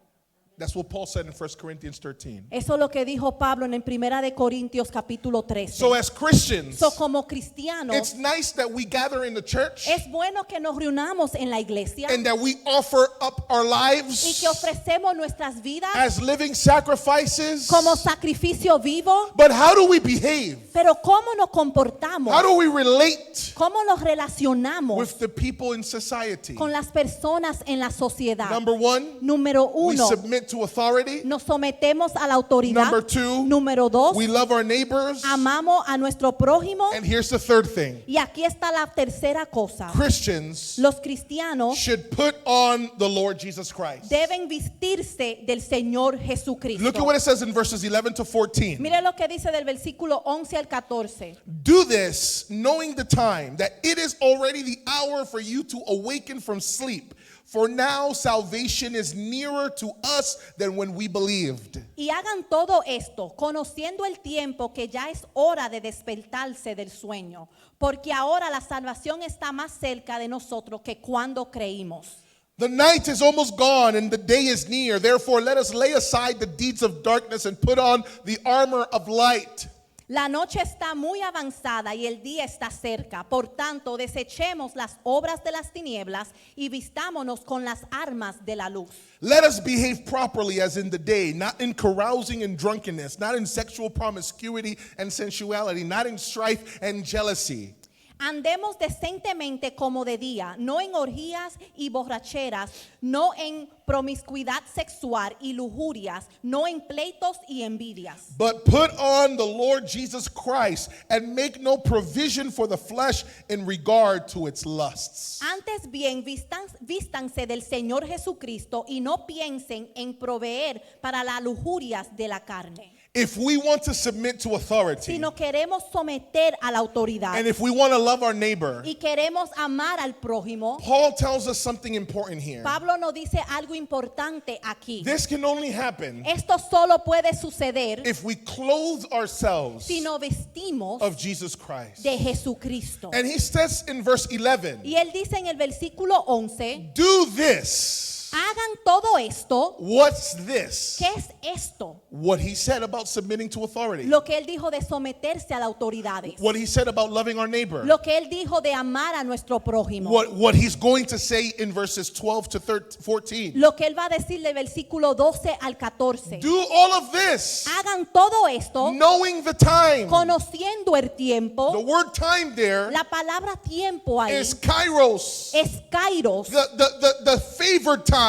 That's what Paul said in 1 Corinthians 13. Eso es lo que dijo Pablo en el 1 de Corintios capítulo 13. So as Christians, So, como cristianos, it's nice that we gather in the church es bueno que nos reunamos en la iglesia and that we offer up our y lives que ofrecemos nuestras vidas as living sacrifices. como sacrificio vivo. But how do we behave? Pero ¿cómo nos comportamos? How do we relate ¿Cómo nos relacionamos with the people in society? con las personas en la sociedad? Number one, Número we uno, submit to authority. nos sometemos a la autoridad. Number two, Número dos, we love our neighbors. amamos a nuestro prójimo. And here's the third thing. Y aquí está la tercera cosa. Christians Los cristianos should put on the Lord Jesus Christ. deben vestirse del Señor Jesucristo. Look at what it says in verses 11 to 14. Mire lo que dice del versículo 11 al 14. Do this, knowing the time, that it is already the hour for you to awaken from sleep. For now salvation is nearer to us than when we believed. Y hagan todo esto, conociendo el tiempo que ya es hora de despertarse del sueño, porque ahora la salvación está más cerca de nosotros que cuando creímos. The night is almost gone and the day is near. Therefore, let us lay aside the deeds of darkness and put on the armor of light. La noche está muy avanzada y el día está cerca. Por tanto, desechemos las obras de las tinieblas y vistámonos con las armas de la luz. Let us behave properly as in the day, not in carousing and drunkenness, not in sexual promiscuity and sensuality, not in strife and jealousy. Andemos decentemente como de día, no en orgías y borracheras, no en promiscuidad sexual y lujurias, no en pleitos y envidias. But put on the Lord Jesus Christ and make no provision for the flesh in regard to its lusts. Antes bien, vístanse del Señor Jesucristo y no piensen en proveer para las lujurias de la carne. If we want to submit to authority, Si no queremos someter a la autoridad and if we want to love our neighbor, y queremos amar al prójimo, Paul tells us something important here. Pablo nos dice algo importante aquí. This can only happen Esto solo puede suceder if we clothe ourselves si nos vestimos of Jesus Christ. de Jesucristo. And he says in verse 11, Y él dice en el versículo 11, do this. hagan todo esto. What's this? ¿Qué es esto? What he said about submitting to authority. Lo que él dijo de someterse a las autoridades. What he said about loving our neighbor. Lo que él dijo de amar a nuestro prójimo. What he's going to say in verses 12 to 14. Lo que él va a decir del versículo 12 al 14. Do all of this, Hagan todo esto knowing the time. conociendo el The tiempo. word time there La palabra tiempo ahí is kairos, es kairos, the favored time,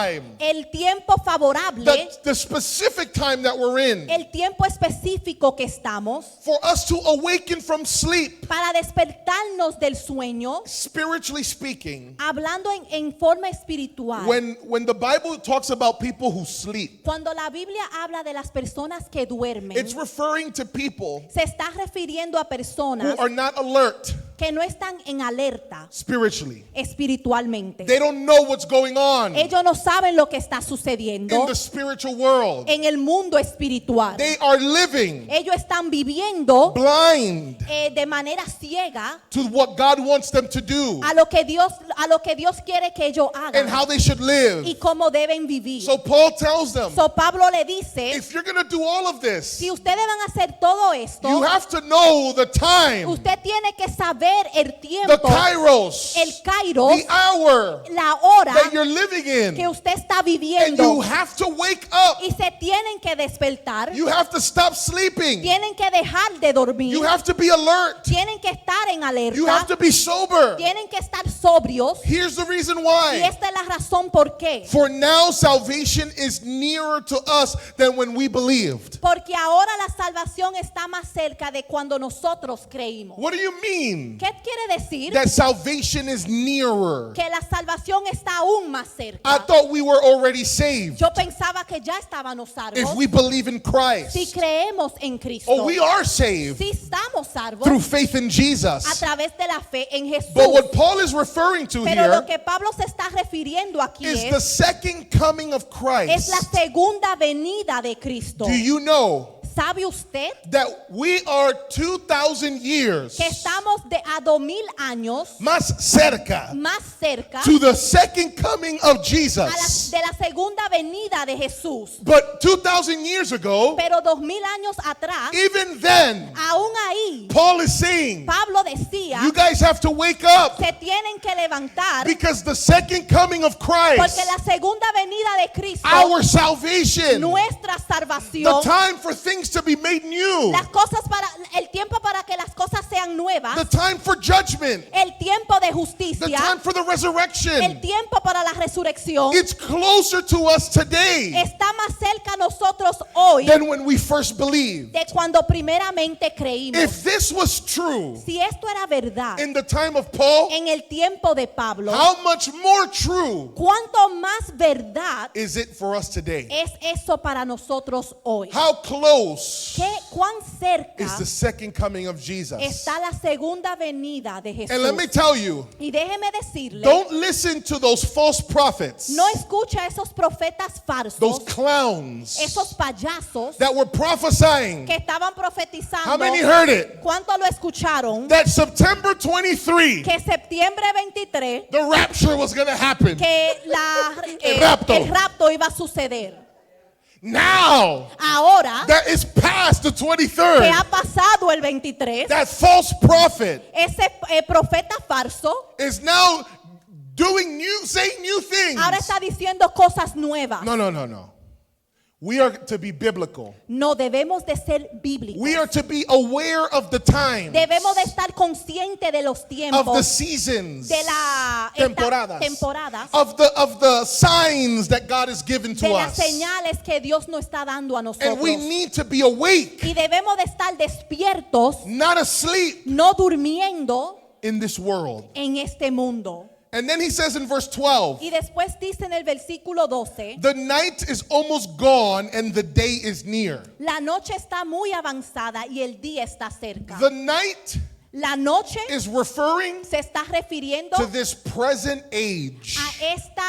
el tiempo favorable, the specific time that we're in, el tiempo específico que estamos for us to awaken from sleep, para despertarnos del sueño, spiritually speaking. hablando en forma espiritual. When the Bible talks about people who sleep, Cuando la Biblia habla de las personas que duermen, it's referring to people se está refiriendo a who personas are not alert que no están en alerta spiritually. espiritualmente. They don't know what's going on Ellos no saben lo que está in sucediendo the spiritual world. en el mundo espiritual. They are living Ellos están viviendo blind de manera ciega to what God wants them to do a lo que Dios quiere que ellos and hagan how they should live. y cómo deben vivir. So Paul tells them, So Pablo le dice, if you're going to do all of this, si ustedes van a hacer todo esto, you have to know the time, usted tiene que saber el the tiempo, kairos, el kairos, the hour la hora that you're living que in. usted está And viviendo you have to wake up. y se tienen que despertar, You have to stop sleeping. tienen que dejar de dormir, You have to be alert. tienen que estar en You have alerta, to be sober. tienen que estar sobrios. Here's the reason Y why. esta es la razón por qué. For now salvation is nearer to us than when we believed. Porque ahora la salvación está más cerca de cuando nosotros creímos. What do you mean ¿Qué quiere decir? that salvation is nearer? Que la salvación está aún más I cerca. thought we were already saved Yo pensaba que ya estábamos salvos. if we believe in Si Christ. creemos en Cristo, Oh, we are saved si estamos salvos through faith in a Jesus. través de la fe en Jesús. But what Paul is referring to Pero lo here que Pablo se está refiriendo aquí is the es second coming of la Christ. segunda venida de Cristo. Do you know ¿Sabe usted that we are 2,000 years que estamos a 2000 años más cerca más cerca to the second coming of de Jesus? la segunda venida de Jesús? But 2,000 years ago, Pero 2000 años atrás, even then, aún ahí, Paul is saying, Pablo decía, you guys have to wake up se tienen que levantar because the second coming of porque Christ, la segunda venida de Cristo, our salvation, nuestra the salvación, time for things to be made new, las cosas el tiempo para que las cosas sean nuevas, the time for judgment, el tiempo de the justicia, time for the el resurrection. tiempo para la resurrección, It's closer to us today está más cerca a nosotros hoy than when we first believed. de cuando primeramente creímos. If this was true Si esto era verdad in the time of Paul, en el tiempo de Pablo, how much more true ¿cuánto más verdad is it for us today? es eso para nosotros hoy? How close ¿Cuán cerca is the second coming of Jesus? está la segunda venida de Jesús? And let me tell you, Y déjeme decirle, don't listen to those false prophets, no escucha a esos profetas those falsos, clowns esos payasos that were prophesying. que estaban How profetizando. many heard it? ¿Cuánto lo escucharon? That September 23, Que septiembre 23, the rapture was going to happen. que rapto. el rapto iba a suceder. Now Ahora that is past the que 23rd, ha pasado el 23, that false prophet ese profeta falso is now saying new things. ahora está diciendo cosas nuevas. No. We are to be biblical. No, debemos de ser bíblicos. We are to be aware of the times, Debemos de estar conscientes de los of the tiempos, seasons, de la temporadas, of the signs that God has given de to las us. señales que Dios nos está dando a nosotros. And we need to be awake, Y debemos de estar despiertos, not asleep no durmiendo in this world. en este mundo. And then he says in verse 12, Y después dice en el versículo 12, the night is almost gone and the day is near. la noche está muy avanzada y el día está cerca. The night La noche is referring se está refiriendo to this present age. a esta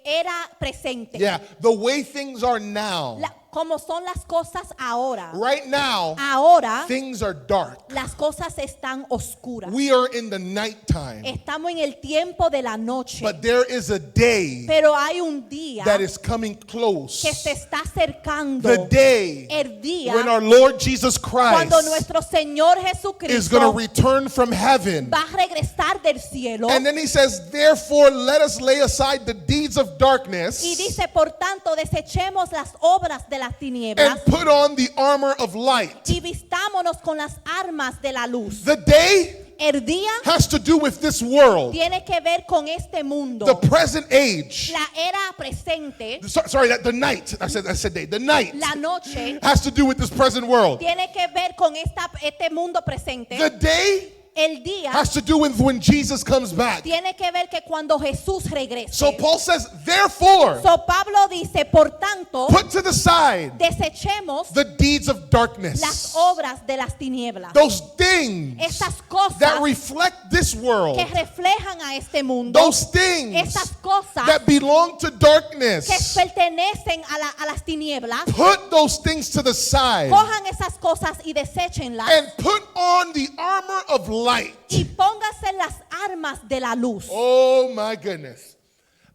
era presente. Yeah, the way things are now. Como son las cosas ahora. Right now, Ahora things are dark. las cosas están oscuras. We are in the nighttime. Estamos en el tiempo de la noche. But there is a day Pero hay un día that is coming close. que se está acercando. The day El día when our Lord Jesus cuando Christ nuestro Señor is Jesucristo going to return from heaven. va a regresar del cielo. And then he says, therefore, let us lay aside the deeds of darkness Y dice, por tanto, desechemos las obras de las tinieblas and put on the armor of light. y vistámonos con las armas de la luz. The day El día has to do with this world, tiene que ver con este mundo. the present age. La era presente, Sorry, the night. I said day. The night la noche, has to do with this present world. tiene que ver con este mundo presente. The day El día has to do with when Jesus comes back. tiene que ver que cuando Jesús regrese. So Paul says, therefore, So Pablo dice, por tanto, put to the side desechemos the deeds of las darkness. obras de las tinieblas. Those things Estas cosas that reflect this world. que reflejan a este mundo. Those things Estas cosas that belong to que darkness. pertenecen a las tinieblas. Put those things to the side Cojan esas cosas y deséchenlas. and put on the armor of light. Y póngase las armas de la luz. Oh my goodness.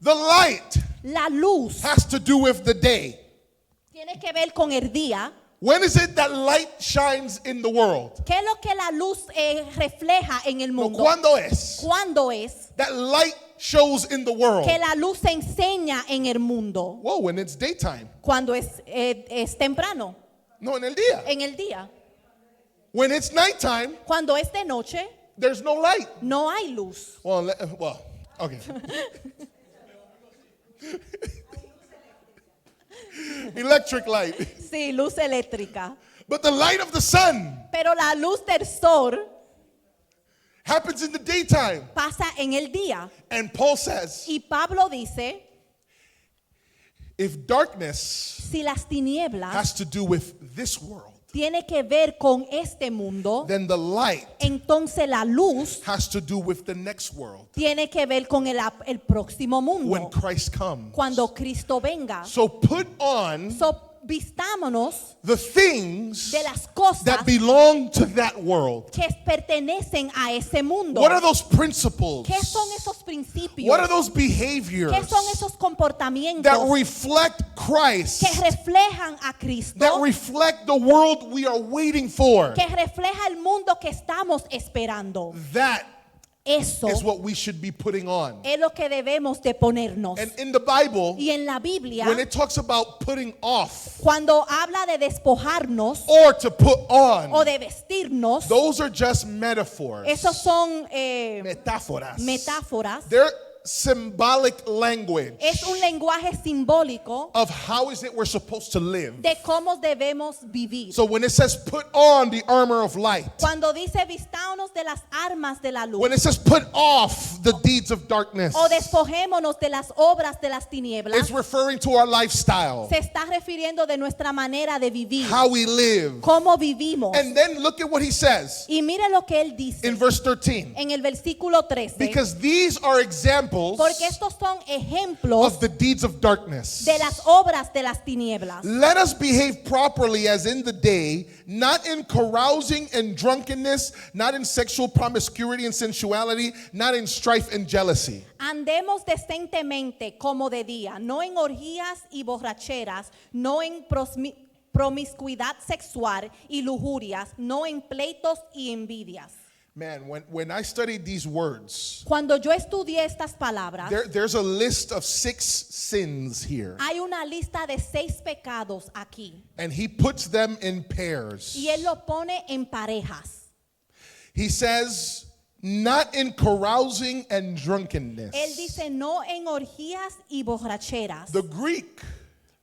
The light La luz has to do with the day. tiene que ver con el día. When is it that light shines in the world? ¿Qué es lo que la luz refleja en el mundo? ¿Cuándo es ¿Cuándo es that light shows in the world? que la luz se enseña en el mundo? Whoa, when it's daytime. Cuando es temprano, No, en el día. en el día. When it's nighttime, Cuando es de noche, there's no light. no hay luz. Well, okay. Electric light. Sí, luz eléctrica. But the light of the sun Pero la luz del sol happens in the daytime. pasa en el día. And Paul says, Y Pablo dice, if darkness si las tinieblas has to do with this world, tiene que ver con este mundo, then the light entonces la luz has to do with the next world tiene que ver con el próximo when mundo, Christ comes. cuando Cristo venga. So put on So, vistámonos the things de las cosas that belong to that world. que pertenecen a ese mundo. What are those principles? ¿Qué son esos principios? What are those behaviors ¿Qué son esos comportamientos that reflect Christ? que reflejan a Cristo? That reflect the world we are waiting for? Que refleja el mundo que estamos esperando. That Eso is what we should be putting on. es lo que debemos de ponernos. And in the Bible, Y en la Biblia, when it talks about putting off cuando habla de despojarnos or to put o on, de vestirnos, those are just metaphors. esos son Metáforas. metáforas. They're symbolic language Es un lenguaje simbólico of how is it we're supposed to live. de cómo debemos vivir. So when it says put on the armor of light, Cuando dice vistámonos de las armas de la luz when it says put off the deeds of darkness, o despojémonos de las obras de las tinieblas, it's referring to our lifestyle, se está refiriendo de nuestra manera de vivir, how we live. cómo vivimos. And then look at what he says Y mire lo que él dice in verse 13. en el versículo 13. Because these are examples Porque estos son ejemplos of the deeds of darkness. de las obras de las tinieblas. Let us behave properly as in the day, not in carousing and drunkenness, not in sexual promiscuity and sensuality, not in strife and jealousy. Andemos decentemente como de día, no en orgías y borracheras, no en promiscuidad sexual y lujurias, no en pleitos y envidias. Man, when I studied these words, Cuando yo estudié estas palabras, there's a list of 6 sins here. hay una lista de 6 pecados aquí. And he puts them in pairs. Y él lo pone en parejas. He says, not in carousing and drunkenness. Él dice no en orgías y borracheras. The Greek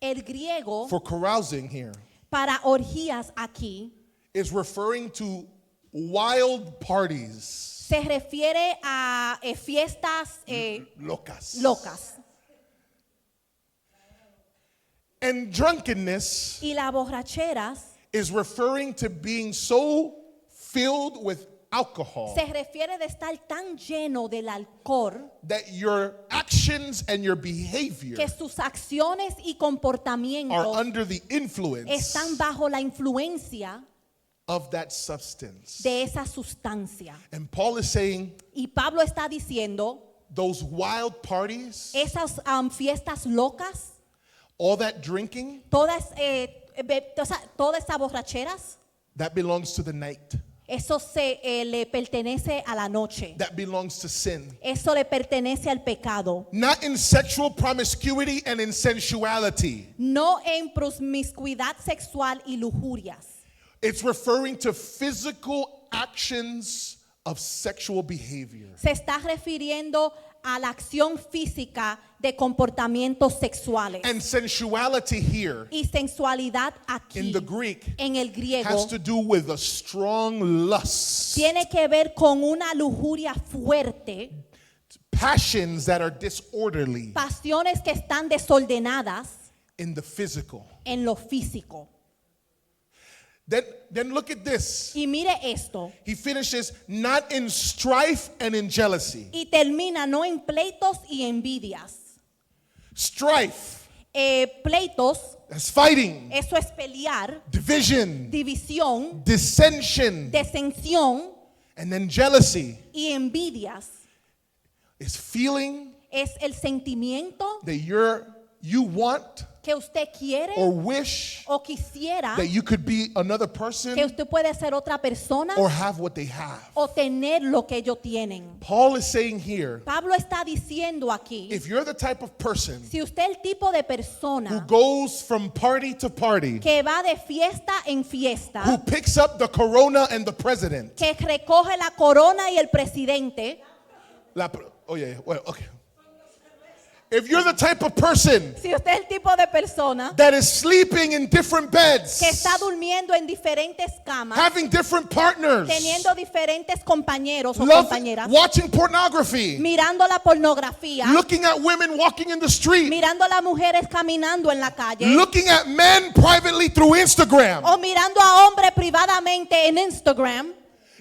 El griego for carousing here para orgías aquí is referring to wild parties. se refiere a fiestas Locas. locas. And drunkenness Y las borracheras is referring to being so filled with alcohol se refiere de estar tan lleno del alcohol that your actions and your behavior que sus acciones y are comportamientos under the influence están bajo la influencia of that substance. de esa sustancia. And Paul is saying Y Pablo está diciendo, those wild parties, esas fiestas locas, all that drinking, todas esas borracheras, that belongs to the night. eso le pertenece a la noche. That belongs to sin. Eso le pertenece al pecado. Not in sexual promiscuity and in sensuality. No en promiscuidad sexual y lujurias. It's referring to physical actions of sexual behavior. Se está refiriendo a la acción física de comportamientos sexuales. And sensuality here Y sensualidad aquí, in the Greek en el griego, has to do with a strong lust, tiene que ver con una lujuria fuerte, passions that are disorderly pasiones que están desordenadas in the physical. en lo físico. Then look at this. Y mire esto, He finishes, not in strife and in jealousy. y termina no en pleitos y envidias. Strife, Pleitos, that's fighting, eso es pelear, division, división, dissension, disensión and then jealousy y envidias. is feeling Es el sentimiento that you want que usted quiere or wish o quisiera that you could be another que person usted puede ser otra persona or have what they have. o tener lo que ellos tienen. Paul is saying here, Pablo está diciendo aquí, if you're the type of person si usted es el tipo de who persona goes from party to party, que va de fiesta en fiesta, who picks up the corona and the president, que recoge la corona y el presidente, oh yeah, well, okay. If you're the type of person si usted es el tipo de persona that is sleeping in different beds, que está durmiendo en diferentes camas, having different partners, teniendo diferentes compañeros o loving, compañeras, watching pornography, mirando la pornografía, looking at women walking in the street, mirando a las mujeres caminando en la calle, looking at men privately through Instagram. o mirando a hombres privadamente en Instagram.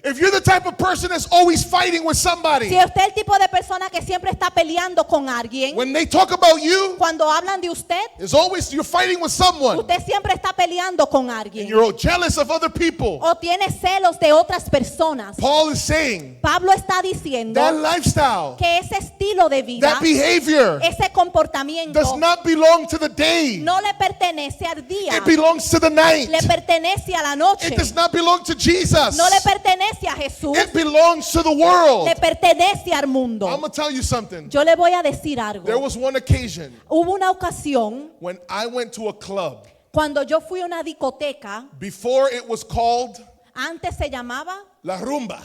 If you're the type of person that's always fighting with somebody, Si usted es el tipo de persona que siempre está peleando con alguien, when they talk about you, cuando hablan de usted, it's always you're fighting with someone. usted siempre está peleando con And alguien you're jealous of other people. o tiene celos de otras personas. Paul is saying Pablo está diciendo that lifestyle, que ese estilo de vida, that behavior ese comportamiento does not belong to the day. no le pertenece al día, It belongs to the night. le pertenece a la noche, It does not belong to Jesus. no le pertenece a Jesús, It belongs to the world. le pertenece al mundo. I'm going to tell you something. Yo le voy a decir algo. There was one occasion Hubo una ocasión when I went to a club. cuando yo fui a una discoteca, Before it was called antes se llamaba La Rumba.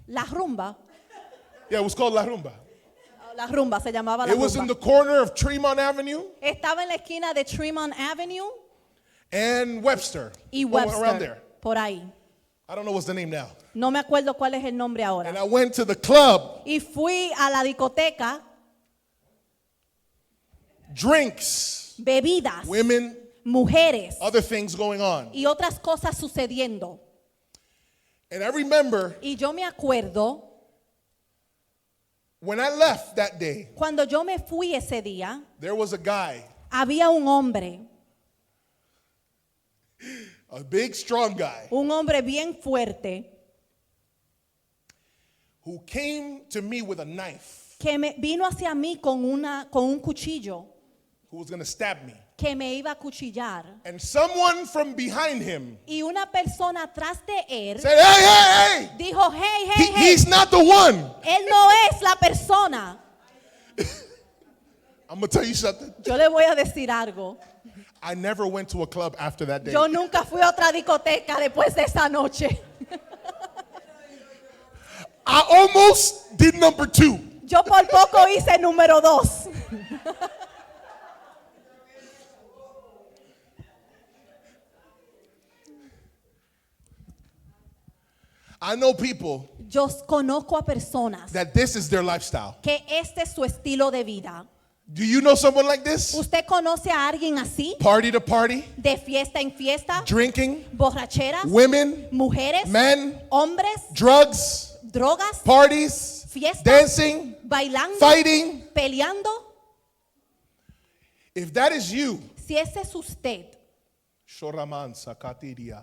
La Rumba. Yeah, it was called La Rumba. La Rumba se llamaba La It was in Rumba. the corner of Tremont Avenue Estaba en la esquina de Tremont Avenue and Webster. y Around Webster, there. por ahí. I don't know what's the name now. No me acuerdo cuál es el nombre ahora. And I went to the club. Y fui a la discoteca, Drinks, bebidas, women, mujeres other things going on. y otras cosas sucediendo. And I remember Y yo me acuerdo when I left that day, cuando yo me fui ese día, there was a guy, había un hombre a big, strong guy, bien fuerte, who came to me with a knife, que vino hacia mí con un cuchillo, who was going to stab me. que me iba a cuchillar. And someone from behind him Y una persona atrás de él said, hey, hey, hey, dijo, hey, he's not the one. él no es la persona. I'm going to tell you something. Yo le voy a decir algo. I never went to a club after that day. Yo nunca fui a otra discoteca después de esa noche. I almost did number 2. Yo por poco hice número 2. I know people Yo conozco a personas that this is their lifestyle. que este es su estilo de vida. Do you know someone like this? ¿Usted conoce a alguien así? Party to party, De fiesta en fiesta, drinking, borracheras, women, mujeres, men, hombres, drugs, drogas, parties, fiestas, dancing, bailando, fighting. peleando. If that is you, Si ese es usted, Shoraman Sakatiria.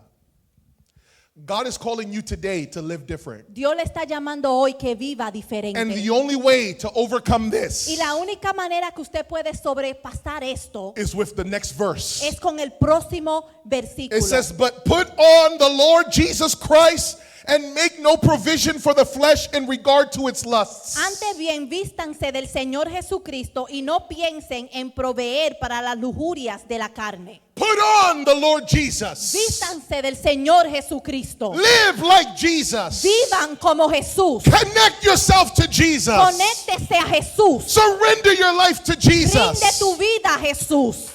God is calling you today to live different. Dios le está llamando hoy que viva And diferente. the only way to overcome Y this la única manera que usted puede sobrepasar esto is with the next verse. es con el próximo versículo. It says, but put on the Lord Jesus Christ and make no provision for the flesh in regard to its lusts. Antes bien, vístanse del Señor Jesucristo y no piensen en proveer para las lujurias de la carne. Put on the Lord Jesus. Vístanse del Señor Jesucristo. Live like Jesus. Vivan como Jesús. Connect yourself to Jesus. Conéctese a Jesús. Surrender your life to Rinde Jesus. tu vida a Jesús.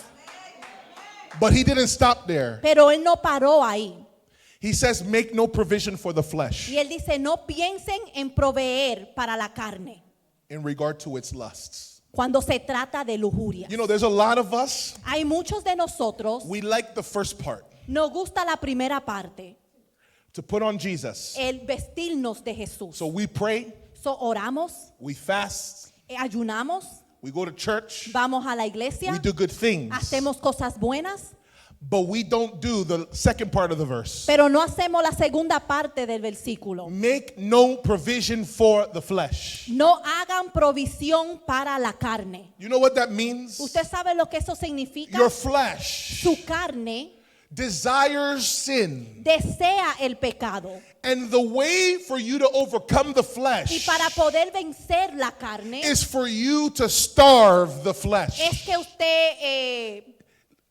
But he didn't stop there. Pero Él no paró ahí. He says, make no provision for the flesh Y Él dice, no piensen en proveer para la carne in regard to its lusts. cuando se trata de lujuria. You know, there's a lot of us, Hay muchos de nosotros, we like the first part, nos gusta la primera parte, to put on Jesus. el vestirnos de Jesús. So we pray, So, oramos, we fast, ayunamos, we go to church, vamos a la iglesia, we do good things. hacemos cosas buenas, But we don't do the second part of the verse. pero no hacemos la segunda parte del versículo. Make no provision for the flesh. No hagan provisión para la carne. You know what that means? ¿Usted sabe lo que eso significa? Your flesh Su carne desires sin. desea el pecado. And the way for you to overcome the Y flesh para poder vencer la carne is for you to starve the es flesh. que usted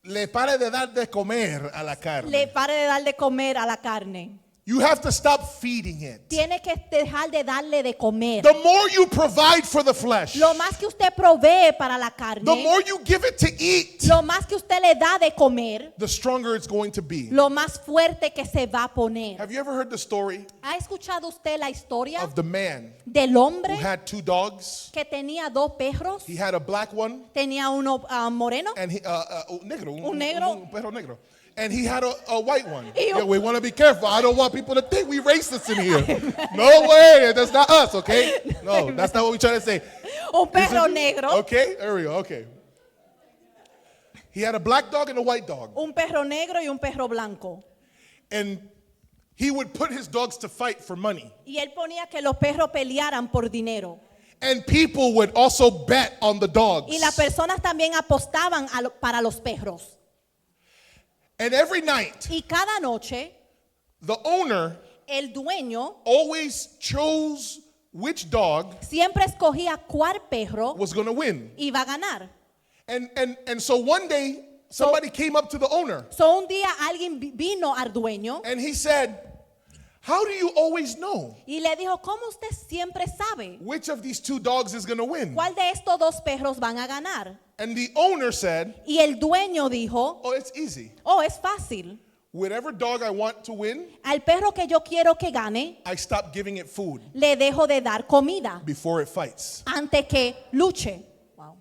Le pare de dar de comer a la le carne. pare de dar de comer a la carne. You have to stop feeding it. Tiene que dejar de darle de comer. The more you provide for the flesh, Lo más que usted provee para la the carne, more you give it to eat, lo más que usted le da de comer, the stronger it's going to be. lo más fuerte que se va a poner. Have you ever heard the story ¿Ha escuchado usted la historia of the man del who hombre had 2 dogs? que tenía 2 perros? He had a black one Tenía uno moreno and he, negro, Un negro. un perro negro. And he had a white one. Y Yeah, we want to be careful. I don't want people to think we racist in here. No way. That's not us, okay? No, that's not what we're trying to say. un perro negro, Okay, there we go. Okay. He had a black dog and a white dog. un perro negro y un perro blanco. And he would put his dogs to fight for money. Y él ponía que los perros pelearan por dinero. And people would also bet on the dogs. Y las personas también apostaban para los perros. And every night, Y cada noche, the owner el dueño always chose which dog siempre escogía cuál perro was going to win. iba a ganar. And so one day, somebody came up to the owner So un día alguien vino al dueño and he said, how do you always know y le dijo, ¿cómo usted siempre sabe which of these 2 dogs is going to win? cuál de estos 2 perros van a ganar? And the owner said, Y el dueño dijo, oh, it's easy. oh, es fácil. Whatever dog I want to win, Al perro que yo quiero que gane, I stop giving it food le dejo de dar comida before it fights. antes que luche. Wow.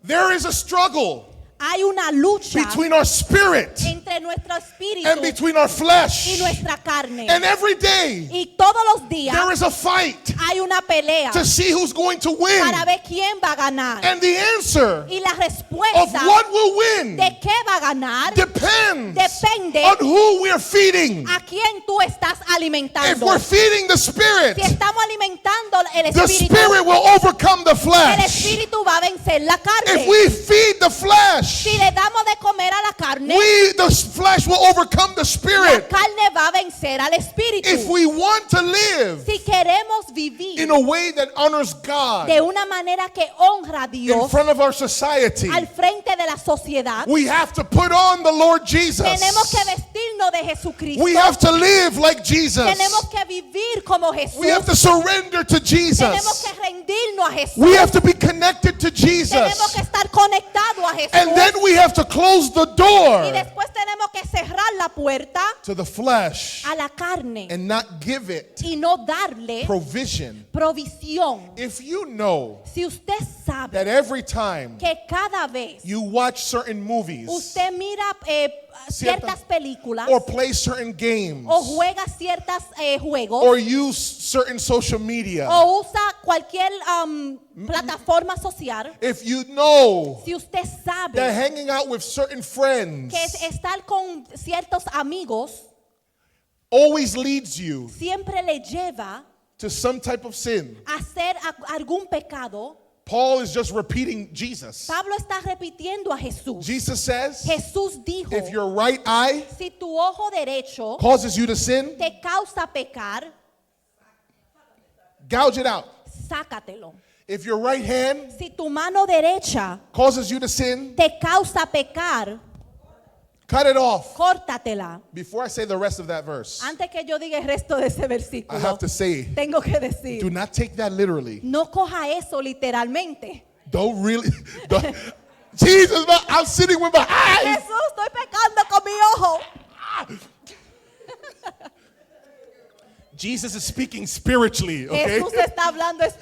There is a struggle Hay una lucha between our spirit entre entre nuestro espíritu and between our y flesh. nuestra carne. And every day Y todos los días there is a fight hay una pelea to see who's going to win. para ver quién va a ganar. And the answer Y la of respuesta what will win de qué va a ganar depends depende on who we are feeding. a quién tú estás If alimentando. we're feeding the Spirit, Si estamos alimentando el the espíritu, Spirit will overcome the el flesh. espíritu va a vencer la carne. If we feed the flesh, Si le damos de comer a la carne, the flesh will overcome the la Spirit. carne va a vencer al espíritu. If we want to live Si queremos vivir in a way that honors God de una manera que honra a in Dios front of our society, al frente de la sociedad, we have to put on the Lord Jesus. tenemos que vestirnos de Jesucristo. We have to live like Jesus. Tenemos que vivir como Jesús. We have to surrender to Tenemos Jesus. que rendirnos a Jesús. We have to be connected to Tenemos Jesus. que estar conectados a Jesús. And then we have to close the Y door después tenemos que cerrar la puerta to the flesh a la carne and not give it y no darle provision. provisión. If you know Si usted sabe that every time que cada vez you watch certain movies usted mira ciertas películas or play certain games o juega ciertos juegos or use certain social media, o usa cualquier plataforma social, if you know si usted sabe that hanging out with certain friends que estar con ciertos amigos always leads you siempre le lleva to some type of sin, a hacer algún pecado, Paul is just repeating Jesus. Pablo está repitiendo a Jesús. Jesus says, Jesús dijo, if your right eye si tu ojo derecho causes you to sin, te causa pecar, gouge it out. sácatelo. If your right hand Si tu mano derecha causes you to sin, te causa pecar, cut it off. córtatela. Before I say the rest of that verse, Antes que yo diga el resto de ese I versículo, have to say, tengo que decir, do not take that literally. no coja eso literalmente. Don't really. Jesus, I'm sitting with my eyes. Jesús, estoy pecando con mi ojo. Jesus is speaking spiritually, okay? Jesús está hablando There's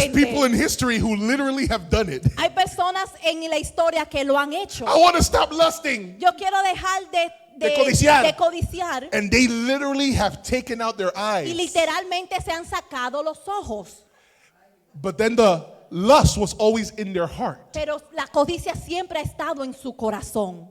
people in espiritualmente. history who literally have done it. Hay personas en la historia que lo han hecho. I want to stop lusting. Yo quiero dejar De codiciar. de codiciar. And they literally have taken out their Y eyes. literalmente se han sacado los ojos. But then the lust was always in their heart. Pero la codicia siempre ha estado en su corazón.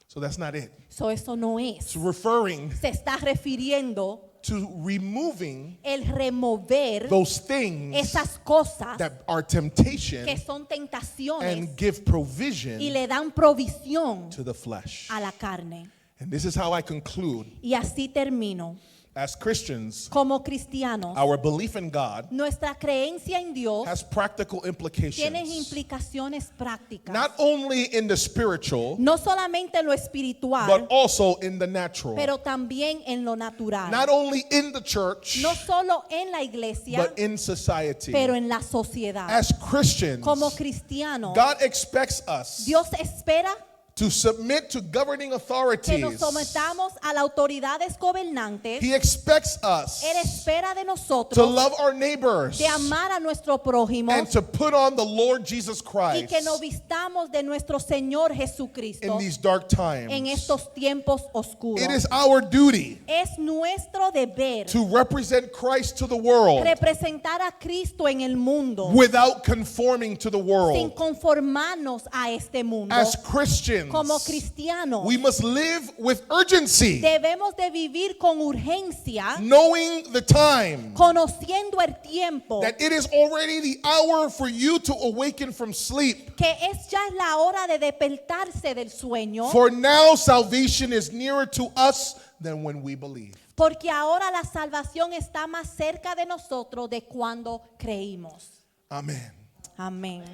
So that's not it. Eso no es. It's referring Se está refiriendo to removing el remover those things esas cosas that are temptation que son tentaciones and give provision y le dan provisión to the flesh. a la carne. And this is how I conclude. Y así termino. As Christians, Como cristianos, our belief in God nuestra creencia en Dios has practical tiene implications. implicaciones prácticas. Not only in the spiritual, No solamente en lo but espiritual, also in the natural. pero también en lo natural. Not only in the church, No solo en la iglesia, but in society. pero en la sociedad. As Christians, Como cristianos, God expects us Dios espera to submit to governing que nos authorities. sometamos a las autoridades gobernantes. He expects us Él espera de to nosotros love our neighbors de amar a nuestro prójimo and to put on the Lord Jesus y Christ que nos vistamos de nuestro Señor Jesucristo in these dark en times. estos tiempos oscuros. It is our duty Es nuestro deber to represent Christ to the world representar a Cristo en el mundo without conforming to the sin world. conformarnos a este mundo. As Christians, Como cristianos we must live with urgency, debemos de vivir con urgencia, knowing the time, conociendo el tiempo, that it is already the hour for you to awaken from sleep. que ya es la hora de despertarse del sueño, For now, salvation is nearer to us than when we believe. porque ahora la salvación está más cerca de nosotros de cuando creímos. Amen. Amén.